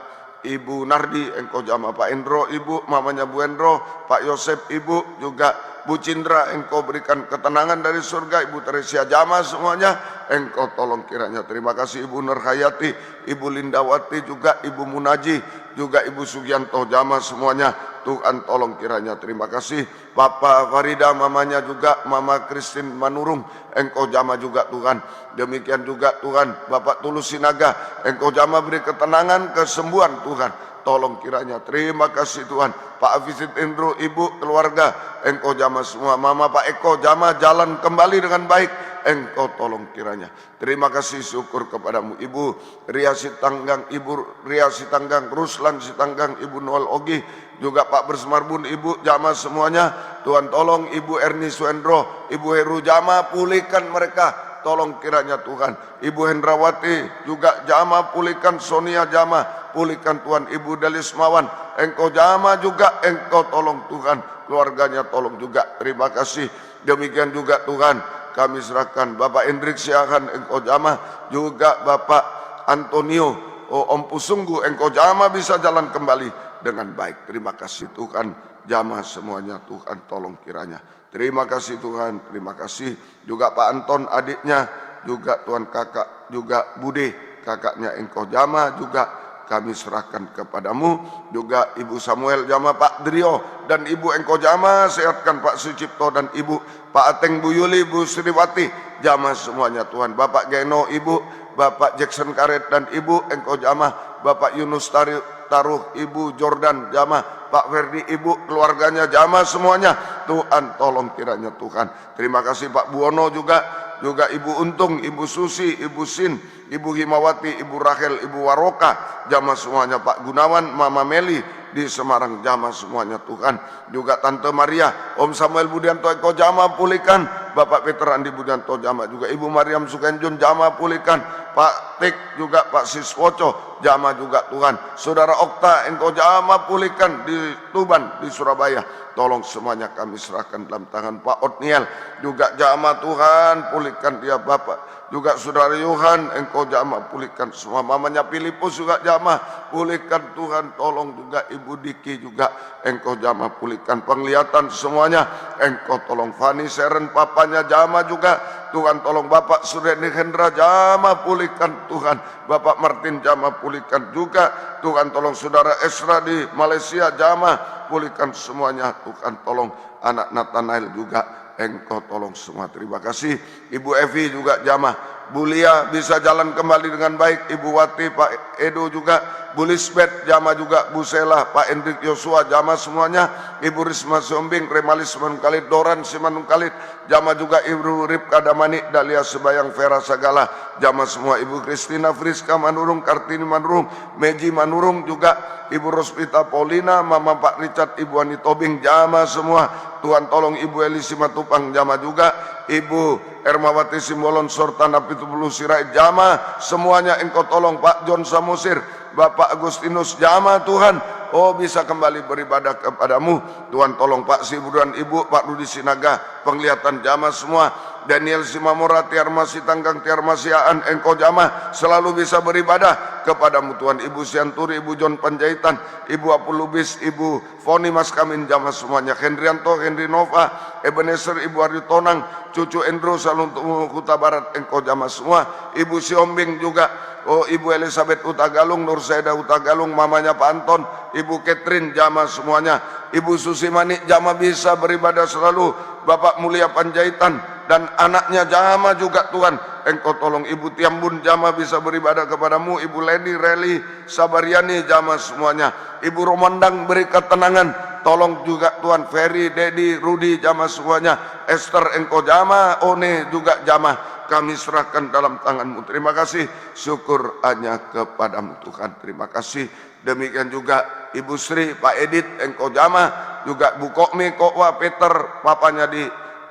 Ibu Nardi, engkau jamah Pak Endro, Ibu, mamanya Bu Endro, Pak Yosep, Ibu, juga Bu Cindra, engkau berikan ketenangan dari surga, Ibu Teresia jamah semuanya, engkau tolong kiranya. Terima kasih Ibu Nurhayati, Ibu Lindawati, juga Ibu Munaji, juga Ibu Sugianto jamah semuanya, Tuhan tolong kiranya. Terima kasih Bapak Farida, mamanya juga Mama Christine Manurung, engkau jamah juga Tuhan. Demikian juga Tuhan Bapak Tulus Sinaga, engkau jamah beri ketenangan, kesembuhan Tuhan, tolong kiranya. Terima kasih Tuhan. Pak Afisit Indro, Ibu, keluarga, engkau jamah semua. Mama Pak Eko jamah jalan kembali dengan baik, engkau tolong kiranya. Terima kasih, syukur kepadamu. Ibu Ria Sitanggang, Ibu Ria Sitanggang, Ruslan Sitanggang, Ibu Noel Ogi, juga Pak Bersmarbun, Ibu jamah semuanya. Tuhan tolong Ibu Erni Suendro, Ibu Heru jamah, pulihkan mereka, tolong kiranya Tuhan. Ibu Hendrawati juga jamah, pulihkan. Sonia jamah, pulihkan Tuhan. Ibu Delis Mawan, engkau jamah juga, engkau tolong Tuhan. Keluarganya tolong juga. Terima kasih. Demikian juga Tuhan kami serahkan Bapak Hendrik Siahan, engkau jamah, juga Bapak Antonio, Om Pusunggu, engkau jamah bisa jalan kembali dengan baik. Terima kasih Tuhan, jamah semuanya Tuhan tolong kiranya. Terima kasih Tuhan, terima kasih juga Pak Anton adiknya, juga Tuhan kakak, juga Bude kakaknya, engkau jamah juga kami serahkan kepadamu. Juga Ibu Samuel jamah, Pak Drio dan Ibu engkau jamah, sehatkan Pak Sucipto dan Ibu, Pak Ateng, Bu Yuli, Bu Sriwati jamah semuanya Tuhan. Bapak Geno, Ibu, Bapak Jackson Karet dan Ibu engkau jamah. Bapak Yunus Taruh, Ibu Jordan jamah. Pak Ferdi, Ibu, keluarganya jamah semuanya, Tuhan tolong kiranya Tuhan. Terima kasih Pak Buwono juga Ibu Untung, Ibu Susi, Ibu Sin, Ibu Himawati, Ibu Rahel, Ibu Waroka jamah semuanya. Pak Gunawan, Mama Meli di Semarang jamah semuanya Tuhan. Juga Tante Maria, Om Samuel Budianto engkau jamah, pulihkan. Bapak Peter Andi Budianto jamah juga. Ibu Mariam Sukenjun jamah, pulihkan. Pak Tik juga, Pak Siswoco jamah juga Tuhan. Saudara Okta engkau jamah, pulihkan di Tuban, di Surabaya. Tolong semuanya kami serahkan dalam tangan Pak Otniel, juga jamah Tuhan, pulihkan dia Bapak. Juga Saudara Yohan engkau jamah, pulihkan semua. Mamanya Filipus juga jamah, pulihkan Tuhan. Tolong juga Ibu Diki juga engkau jamah, pulihkan. Penglihatan semuanya engkau tolong. Fani Seren papanya jamah juga Tuhan, tolong. Bapak Suryani Hendra jamah, pulihkan Tuhan. Bapak Martin jamah, pulihkan juga Tuhan. Tolong Saudara Esra di Malaysia jamah, pulihkan semuanya Tuhan. Tolong anak Nathanael juga engkau tolong semua. Terima kasih. Ibu Evi juga jamah, Bu Lia bisa jalan kembali dengan baik. Ibu Wati, Pak Edo juga, Bu Lisbeth jamah juga, Bu Sela, Pak Hendrik Yosua jamah semuanya. Ibu Risma Sombing, Remalis Simanungkalit, Doran Simanungkalit jamah juga. Ibu Ripka Damani, Dahlia Sebayang, Vera Sagala jamah semua. Ibu Kristina Friska Manurung, Kartini Manurung, Meji Manurung juga. Ibu Rospita Paulina, Mama Pak Richard, Ibu Ani Tobing jamah semua. Tuhan tolong. Ibu Elisi Matupang jamah juga. Ibu Ermawati Simbolon Sortana Pitubulu Sirai jamah semuanya engkau tolong. Pak John Samosir, Bapak Agustinus jamah Tuhan. Oh bisa kembali beribadah kepadamu Tuhan tolong. Pak Siburan, Ibu, Pak Rudi Sinaga penglihatan jamah semua. Daniel Simamora, Tiarma Sitanggang, Tiarma Siaan engkau jamah selalu bisa beribadah kepadamu Tuhan. Ibu Sianturi, Ibu John Panjaitan, Ibu Apulubis, Ibu Foni Mas Kamin jamah semuanya. Hendrianto, Henry Nova, Ebenezer, Ibu Ardi Tonang, Cucu Endro Saluntung Kuta Barat engkau jamah semua. Ibu Siombing juga. Oh Ibu Elizabeth Utagalung, Nur Saida Utagalung, mamanya Pak Anton, Ibu Catherine jamah semuanya. Ibu Susi Manik jamah bisa beribadah selalu. Bapak Mulia Panjaitan dan anaknya jamah juga Tuhan engkau tolong. Ibu Tiambun jamah bisa beribadah kepadamu. Ibu Leni, Reli, Sabariani jamah semuanya. Ibu Romandang beri ketenangan tolong juga Tuhan. Ferry, Dedi, Rudi jamah semuanya. Esther engkau jamah. One juga jamah, kami serahkan dalam tangan-Mu. Terima kasih, syukur hanya kepadamu Tuhan. Terima kasih. Demikian juga Ibu Sri, Pak Edit engkau jamah, juga Bu Kokmi, Kokwa, Peter papanya di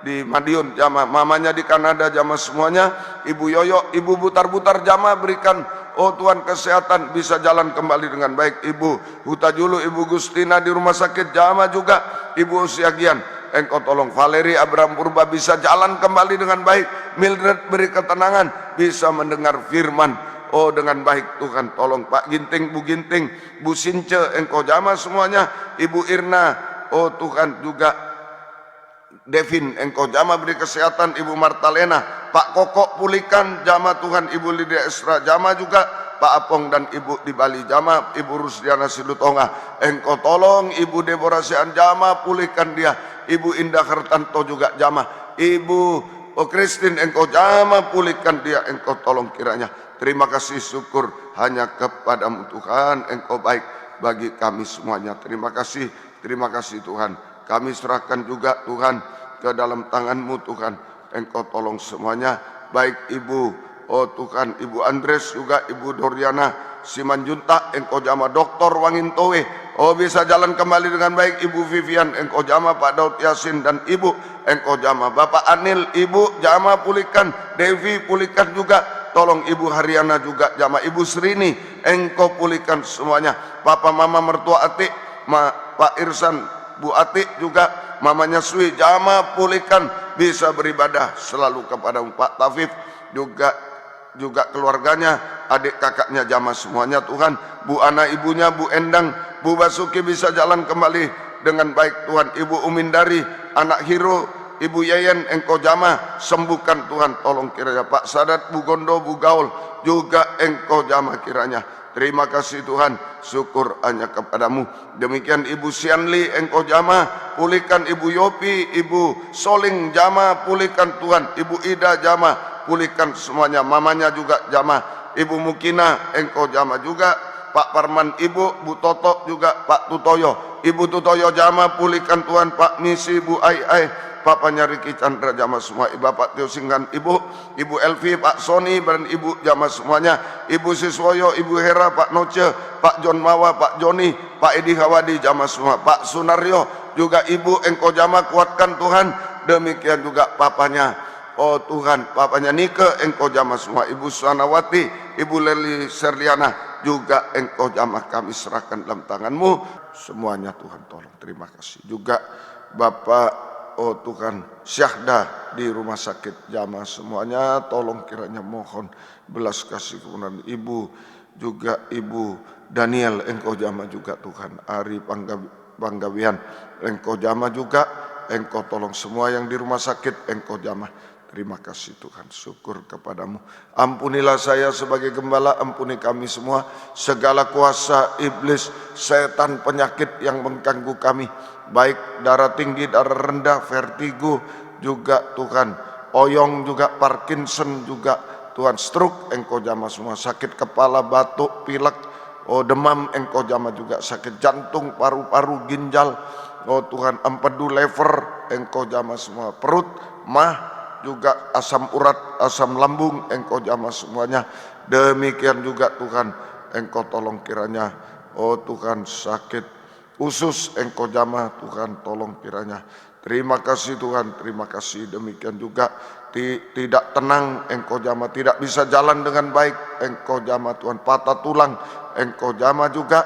Madiun jamah, mamanya di Kanada jamah semuanya. Ibu Yoyo, Ibu Butar-Butar jamah, berikan oh Tuhan kesehatan bisa jalan kembali dengan baik. Ibu Huta Julu, Ibu Gustina di rumah sakit jamah juga. Ibu Siagian engkau tolong. Valeri Abraham Purba bisa jalan kembali dengan baik. Mildred beri ketenangan bisa mendengar firman. oh dengan baik Tuhan. Tolong Pak Ginting, Bu Ginting, Bu Since, Engkau jamah semuanya. Ibu Irna, oh Tuhan juga Devin, Engkau jamah beri kesehatan. Ibu Martalena, Pak Kokok pulihkan, jamah Tuhan. Ibu Lydia Esra jamah juga. Pak Apong dan Ibu di Bali jamah. Ibu Rusdiana Silutonga, Engkau tolong. Ibu Deborah Sian jamah, pulihkan dia. Ibu Indah Hartanto juga jamah. Ibu Christine, Engkau jamah, pulihkan dia. Engkau tolong kiranya. Terima kasih, syukur hanya kepadamu Tuhan. Engkau baik bagi kami semuanya. Terima kasih Tuhan. Kami serahkan juga Tuhan ke dalam tangan-Mu Tuhan. Engkau tolong semuanya. Baik Ibu, oh Tuhan, Ibu Andres juga, Ibu Doriana Simanjuntak, Engkau jamah. Dr. Wangintowe, oh bisa jalan kembali dengan baik. Ibu Vivian, Engkau jamah. Pak Daud Yasin dan Ibu, Engkau jamah. Bapak Anil, Ibu jamah, pulihkan. Devi, pulihkan juga. Tolong Ibu Haryana juga jamah. Ibu Srini, Engkau pulihkan semuanya. Papa Mama mertua Atik, Pak Irsan, Bu Atik juga, mamanya Sui jamah, pulihkan. Bisa beribadah selalu kepadamu. Pak Tafif juga keluarganya, adik kakaknya jamah semuanya Tuhan. Bu Ana ibunya, Bu Endang, Bu Basuki bisa jalan kembali dengan baik Tuhan. Ibu Umindari, anak Hiro, Ibu Yayan, Engkau jamah, sembuhkan Tuhan. Tolong kiranya Pak Sadat, Bu Gondo, Bu Gaul juga Engkau jamah kiranya. Terima kasih Tuhan, syukur hanya kepadamu. Demikian Ibu Sianli, Engkau jamah, pulihkan. Ibu Yopi, Ibu Soling jamah, pulihkan Tuhan. Ibu Ida jamah, pulihkan semuanya. Mamanya juga jamah. Ibu Mukina, Engkau jamah juga. Pak Parman, Ibu, Bu Toto juga, Pak Tutoyo, Ibu Tutoyo jamah, pulihkan Tuhan. Pak Misi, Bu Ai, Papanya Riki Chandra jamah semua. Bapak Tio Singgan, Ibu Elvi, Pak Sony dan Ibu jamah semuanya. Ibu Siswoyo, Ibu Hera, Pak Noce, Pak John Mawa, Pak Joni, Pak Edi Hawadi jamah semua. Pak Sunario juga Ibu, Engkau jamah, kuatkan Tuhan. Demikian juga papanya, oh Tuhan, papanya Nike, Engkau jamah semua. Ibu Sanawati, Ibu Leli Serliana juga Engkau jamah, kami serahkan dalam tangan-Mu semuanya Tuhan. Tolong, terima kasih juga Bapak, oh Tuhan, Syahda di rumah sakit jamah semuanya. Tolong kiranya, mohon belas kasih kemudian. Ibu juga, Ibu Daniel, Engkau jamah juga Tuhan. Ari Panggawian, Engkau jamah juga. Engkau tolong semua yang di rumah sakit, Engkau jamah. Terima kasih Tuhan, syukur kepadamu. Ampunilah saya sebagai gembala, ampuni kami semua. Segala kuasa iblis, setan, penyakit yang mengganggu kami, baik darah tinggi, darah rendah, vertigo juga Tuhan, oyong juga, Parkinson juga Tuhan, stroke Engkau jamah semua. Sakit kepala, batuk, pilek, oh demam Engkau jamah juga. Sakit jantung, paru-paru, ginjal, oh Tuhan, empedu, lever Engkau jamah semua. Perut, mah juga, asam urat, asam lambung Engkau jamah semuanya. Demikian juga Tuhan, Engkau tolong kiranya, oh Tuhan, sakit usus Engkau jamah Tuhan, tolong kiranya. Terima kasih Tuhan, terima kasih. Demikian juga tidak tenang Engkau jamah, tidak bisa jalan dengan baik Engkau jamah Tuhan. Patah tulang Engkau jamah juga,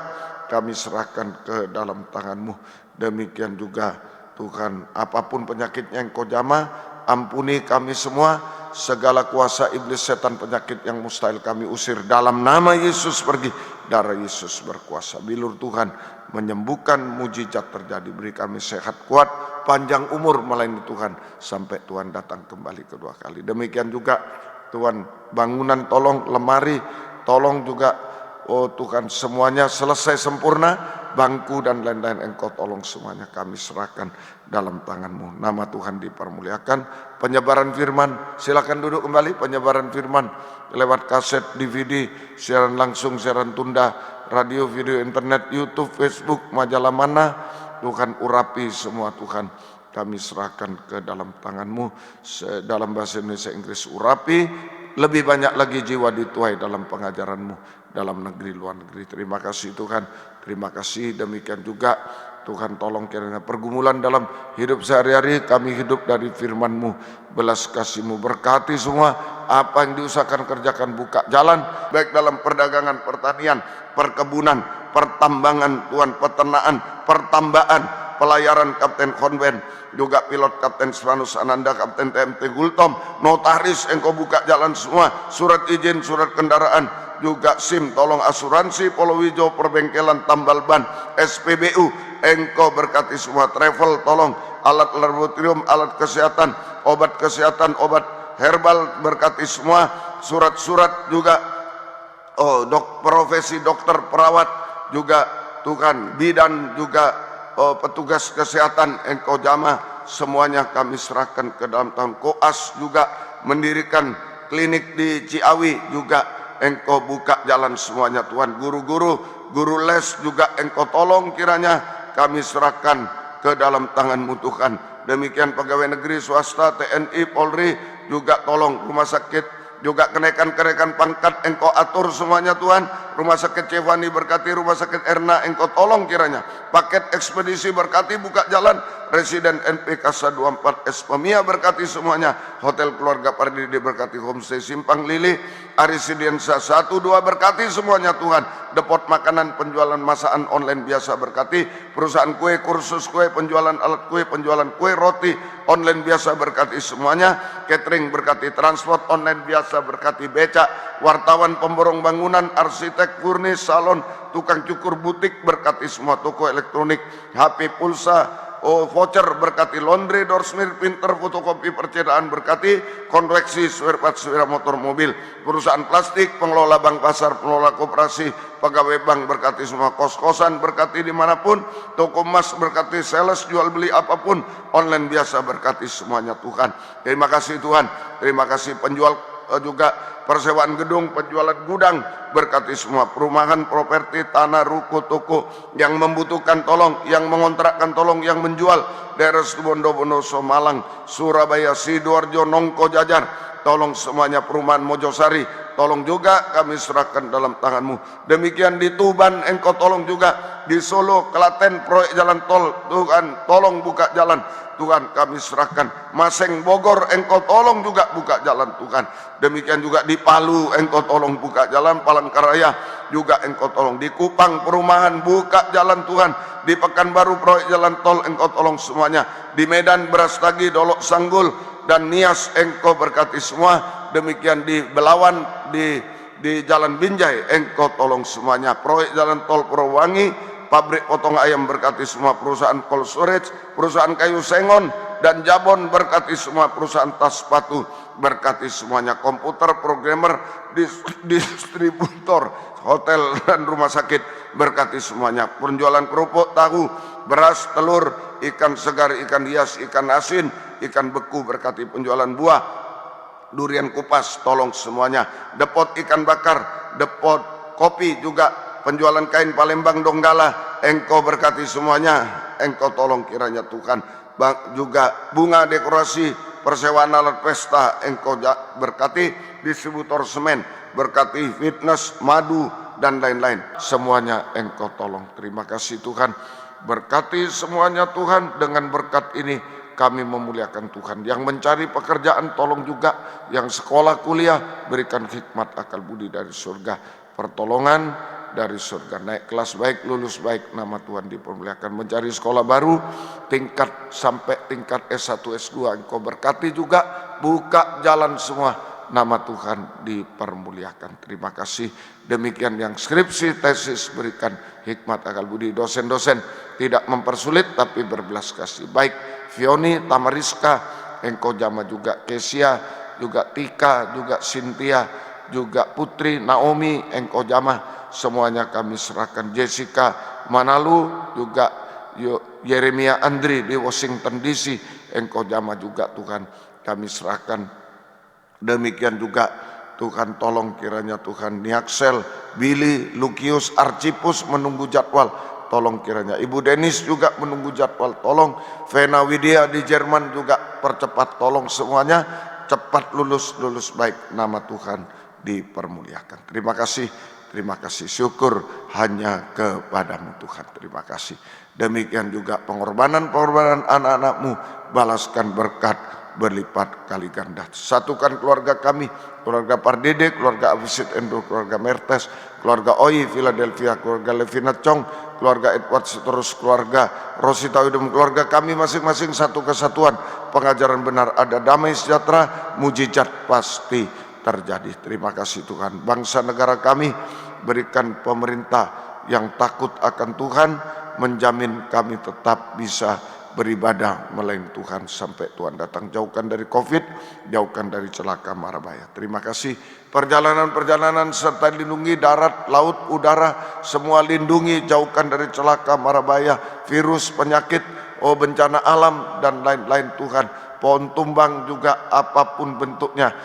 kami serahkan ke dalam tangan-Mu. Demikian juga Tuhan, apapun penyakitnya Engkau jamah, ampuni kami semua. Segala kuasa iblis, setan, penyakit yang mustahil kami usir dalam nama Yesus, pergi. Darah Yesus berkuasa. Bilur Tuhan menyembuhkan, mujizat terjadi. Beri kami sehat, kuat, panjang umur melayani Tuhan sampai Tuhan datang kembali kedua kali. Demikian juga Tuhan, bangunan tolong, lemari tolong juga, oh Tuhan, semuanya selesai sempurna. Bangku dan lain-lain Engkau tolong semuanya, kami serahkan dalam tangan-Mu. Nama Tuhan dipermuliakan. Penyebaran firman, silakan duduk kembali. Penyebaran firman lewat kaset, DVD, siaran langsung, siaran tunda, radio, video, internet, YouTube, Facebook, majalah mana, Tuhan urapi semua Tuhan. Kami serahkan ke dalam tangan-Mu. Dalam bahasa Indonesia, Inggris, urapi. Lebih banyak lagi jiwa dituai dalam pengajaran-Mu dalam negeri, luar negeri. Terima kasih Tuhan, terima kasih. Demikian juga Tuhan, tolong kiranya pergumulan dalam hidup sehari-hari, kami hidup dari firman-Mu. Belas kasih-Mu berkati semua apa yang diusahakan, kerjakan, buka jalan, baik dalam perdagangan, pertanian, perkebunan, pertambangan Tuhan, peternakan, pertambahan, pelayaran Kapten Konven, juga pilot Kapten Svanus Ananda, Kapten TMT Gultom, notaris Engkau buka jalan semua, surat izin, surat kendaraan, juga SIM, tolong asuransi, Polowijo, perbengkelan, tambal ban, SPBU, Engkau berkati semua. Travel, tolong alat laboratorium, alat kesehatan, obat herbal, berkati semua. Surat-surat juga, profesi dokter, perawat juga Tuhan, bidan juga, petugas kesehatan Engkau jamah semuanya kami serahkan ke dalam tahun. Koas juga mendirikan klinik di Ciawi juga Engkau buka jalan semuanya Tuhan. Guru les juga Engkau tolong kiranya kami serahkan ke dalam tangan-Mu Tuhan. Demikian pegawai negeri, swasta, TNI, Polri juga tolong. Rumah sakit juga kenaikan pangkat Engkau atur semuanya Tuhan. Rumah sakit Cevani berkati, rumah sakit Erna Engkau tolong kiranya. Paket ekspedisi berkati, buka jalan. Residen NP Kasa 24S Pemia berkati semuanya. Hotel Keluarga Pardede berkati, Homestay Simpang Lili, Arisidensa 1-2 berkati semuanya Tuhan. Depot makanan, penjualan masakan online biasa berkati. Perusahaan kue, kursus kue, penjualan alat kue, penjualan kue roti online biasa berkati semuanya. Catering berkati, transport online biasa berkati, becak, wartawan, pemborong bangunan, arsitek, furnis, salon, tukang cukur, butik berkati semua. Toko elektronik, HP, pulsa, voucher berkati, laundry, doorsmith, printer, fotokopi, percetakan berkati, konveksi, spare part, sepeda motor, mobil, perusahaan plastik, pengelola bank pasar, pengelola koperasi, pegawai bank berkati semua. Kos-kosan berkati dimanapun, toko emas berkati, sales, jual beli apapun, online biasa berkati semuanya Tuhan. Terima kasih Tuhan. Terima kasih penjual juga persewaan gedung, penjualan gudang berkati semua. Perumahan, properti, tanah, ruko, toko yang membutuhkan tolong, yang mengontrakkan tolong, yang menjual daerah Situbondo, Bondowoso, Malang, Surabaya, Sidoarjo, Nongko, Jajar tolong semuanya. Perumahan Mojosari tolong juga kami serahkan dalam tangan-Mu. Demikian di Tuban Engkau tolong juga. Di Solo, Klaten proyek jalan tol Tuhan tolong buka jalan Tuhan kami serahkan. Maseng Bogor Engkau tolong juga buka jalan Tuhan. Demikian juga di Palu Engkau tolong buka jalan. Palangkaraya juga Engkau tolong. Di Kupang perumahan buka jalan Tuhan. Di Pekanbaru proyek jalan tol Engkau tolong semuanya. Di Medan Brastagi, Dolok Sanggul dan Nias Engkau berkati semua. Demikian di Belawan, di Jalan Binjai Engkau tolong semuanya. Proyek jalan tol Purwowangi, pabrik potong ayam berkati semua. Perusahaan cold storage, perusahaan kayu Sengon dan Jabon berkati semua. Perusahaan tas sepatu berkati semuanya. Komputer, programmer, distributor, hotel dan rumah sakit berkati semuanya. Penjualan kerupuk, tahu, beras, telur, ikan segar, ikan hias, ikan asin, ikan beku berkati. Penjualan buah, durian kupas tolong semuanya. Depot ikan bakar, depot kopi juga. Penjualan kain Palembang, Donggala Engkau berkati semuanya. Engkau tolong kiranya Tuhan. Juga bunga, dekorasi, persewaan alat pesta Engkau berkati. Distributor semen berkati, fitness, madu dan lain-lain semuanya Engkau tolong. Terima kasih Tuhan. Berkati semuanya Tuhan. Dengan berkat ini kami memuliakan Tuhan. Yang mencari pekerjaan tolong juga. Yang sekolah kuliah berikan hikmat akal budi dari surga. Pertolongan dari surga. Naik kelas baik, lulus baik, nama Tuhan dipermuliakan. Mencari sekolah baru tingkat sampai tingkat S1, S2 Engkau berkati juga. Buka jalan semua. Nama Tuhan dipermuliakan. Terima kasih. Demikian yang skripsi, tesis berikan hikmat akal budi. Dosen-dosen tidak mempersulit tapi berbelas kasih. Baik Fioni, Tamariska Engkau jamah juga. Kesia juga, Tika juga, Cynthia juga, Putri, Naomi Engkau jamah semuanya kami serahkan. Jessica Manalu juga, Yeremia Andri di Washington DC Engkau jamah juga Tuhan kami serahkan. Demikian juga Tuhan tolong kiranya Tuhan Niaksel, Billy, Lukius, Archipus menunggu jadwal. Tolong kiranya Ibu Denis juga menunggu jadwal. Tolong Vena Widya di Jerman juga percepat. Tolong semuanya cepat lulus baik. Nama Tuhan dipermuliakan. Terima kasih. Terima kasih. Syukur hanya kepadamu Tuhan. Terima kasih. Demikian juga pengorbanan anak-anakmu. Balaskan berkat berlipat kali ganda. Satukan keluarga kami, keluarga Pardede, keluarga Avisit Endo, keluarga Mertes, keluarga Oi, Philadelphia, keluarga Levina Chong, keluarga Edward Sitorus, keluarga Rosita Widum, keluarga kami masing-masing satu kesatuan. Pengajaran benar ada, damai sejahtera, mujizat pasti terjadi. Terima kasih Tuhan. Bangsa negara kami, berikan pemerintah yang takut akan Tuhan, menjamin kami tetap bisa beribadah melayani Tuhan sampai Tuhan datang. Jauhkan dari COVID, jauhkan dari celaka mara bahaya. Terima kasih. Perjalanan-perjalanan serta lindungi darat, laut, udara, semua lindungi, jauhkan dari celaka mara bahaya, virus, penyakit, bencana alam dan lain-lain Tuhan. Pohon tumbang juga apapun bentuknya,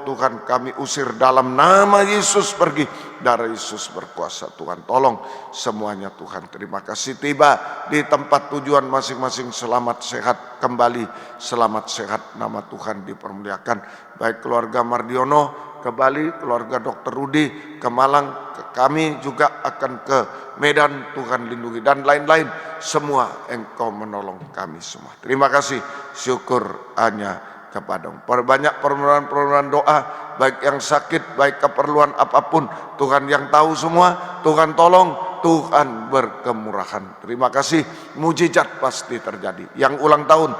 Tuhan kami usir dalam nama Yesus, pergi. Darah Yesus berkuasa Tuhan, tolong semuanya Tuhan. Terima kasih, tiba di tempat tujuan masing-masing selamat sehat kembali, selamat sehat, nama Tuhan dipermuliakan. Baik keluarga Mardiono ke Bali, keluarga Dr. Rudi ke Malang, kami juga akan ke Medan, Tuhan lindungi, dan lain-lain. Semua Engkau menolong kami semua. Terima kasih, syukur hanya kepadamu. Perbanyak permohonan-permohonan doa, baik yang sakit, baik keperluan apapun, Tuhan yang tahu semua, Tuhan tolong, Tuhan berkemurahan. Terima kasih, mujizat pasti terjadi. Yang ulang tahun,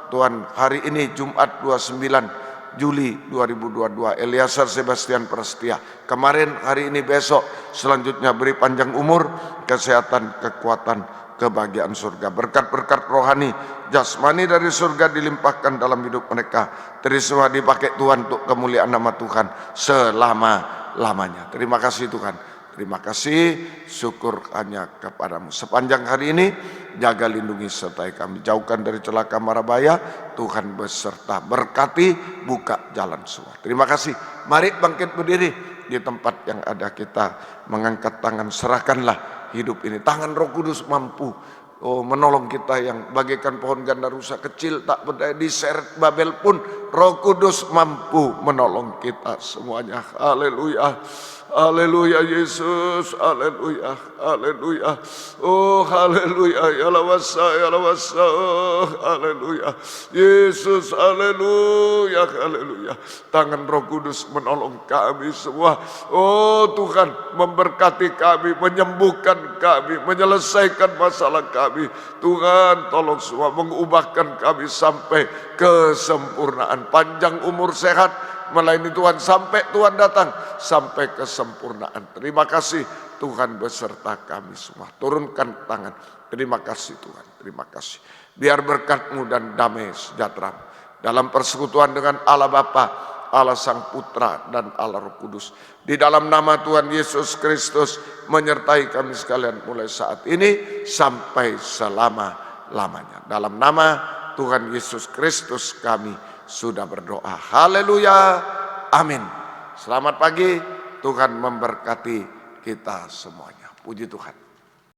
Tuhan hari ini Jumat 29 Juli 2022, Eliasar Sebastian Prestia. Kemarin, hari ini, besok, selanjutnya beri panjang umur, kesehatan, kekuatan, kebahagiaan surga. Berkat-berkat rohani, jasmani dari surga dilimpahkan dalam hidup mereka. Terus semua dipakai Tuhan untuk kemuliaan nama Tuhan selama-lamanya. Terima kasih Tuhan. Terima kasih, syukur hanya kepadamu. Sepanjang hari ini, jaga, lindungi, sertai kami. Jauhkan dari celaka mara bahaya, Tuhan beserta. Berkati, buka jalan semua. Terima kasih. Mari bangkit berdiri di tempat yang ada, kita mengangkat tangan, serahkanlah hidup ini. Tangan Roh Kudus mampu menolong kita yang bagaikan pohon ganda rusak kecil, tak berdaya, diseret Babel pun Roh Kudus mampu menolong kita semuanya. Haleluya. Haleluya Yesus, haleluya, haleluya, haleluya, ya lawasa, haleluya, Yesus, haleluya, haleluya. Tangan Roh Kudus menolong kami semua. Tuhan memberkati kami, menyembuhkan kami, menyelesaikan masalah kami. Tuhan tolong semua, mengubahkan kami sampai kesempurnaan. Panjang umur, sehat, melayani Tuhan sampai Tuhan datang, sampai kesempurnaan. Terima kasih Tuhan beserta kami semua. Turunkan tangan. Terima kasih Tuhan, terima kasih. Biar berkat-Mu dan damai sejahtera dalam persekutuan dengan Allah Bapa, Allah Sang Putra, dan Allah Roh Kudus, di dalam nama Tuhan Yesus Kristus, menyertai kami sekalian mulai saat ini sampai selama-lamanya. Dalam nama Tuhan Yesus Kristus kami sudah berdoa. Haleluya. Amin. Selamat pagi. Tuhan memberkati kita semuanya. Puji Tuhan.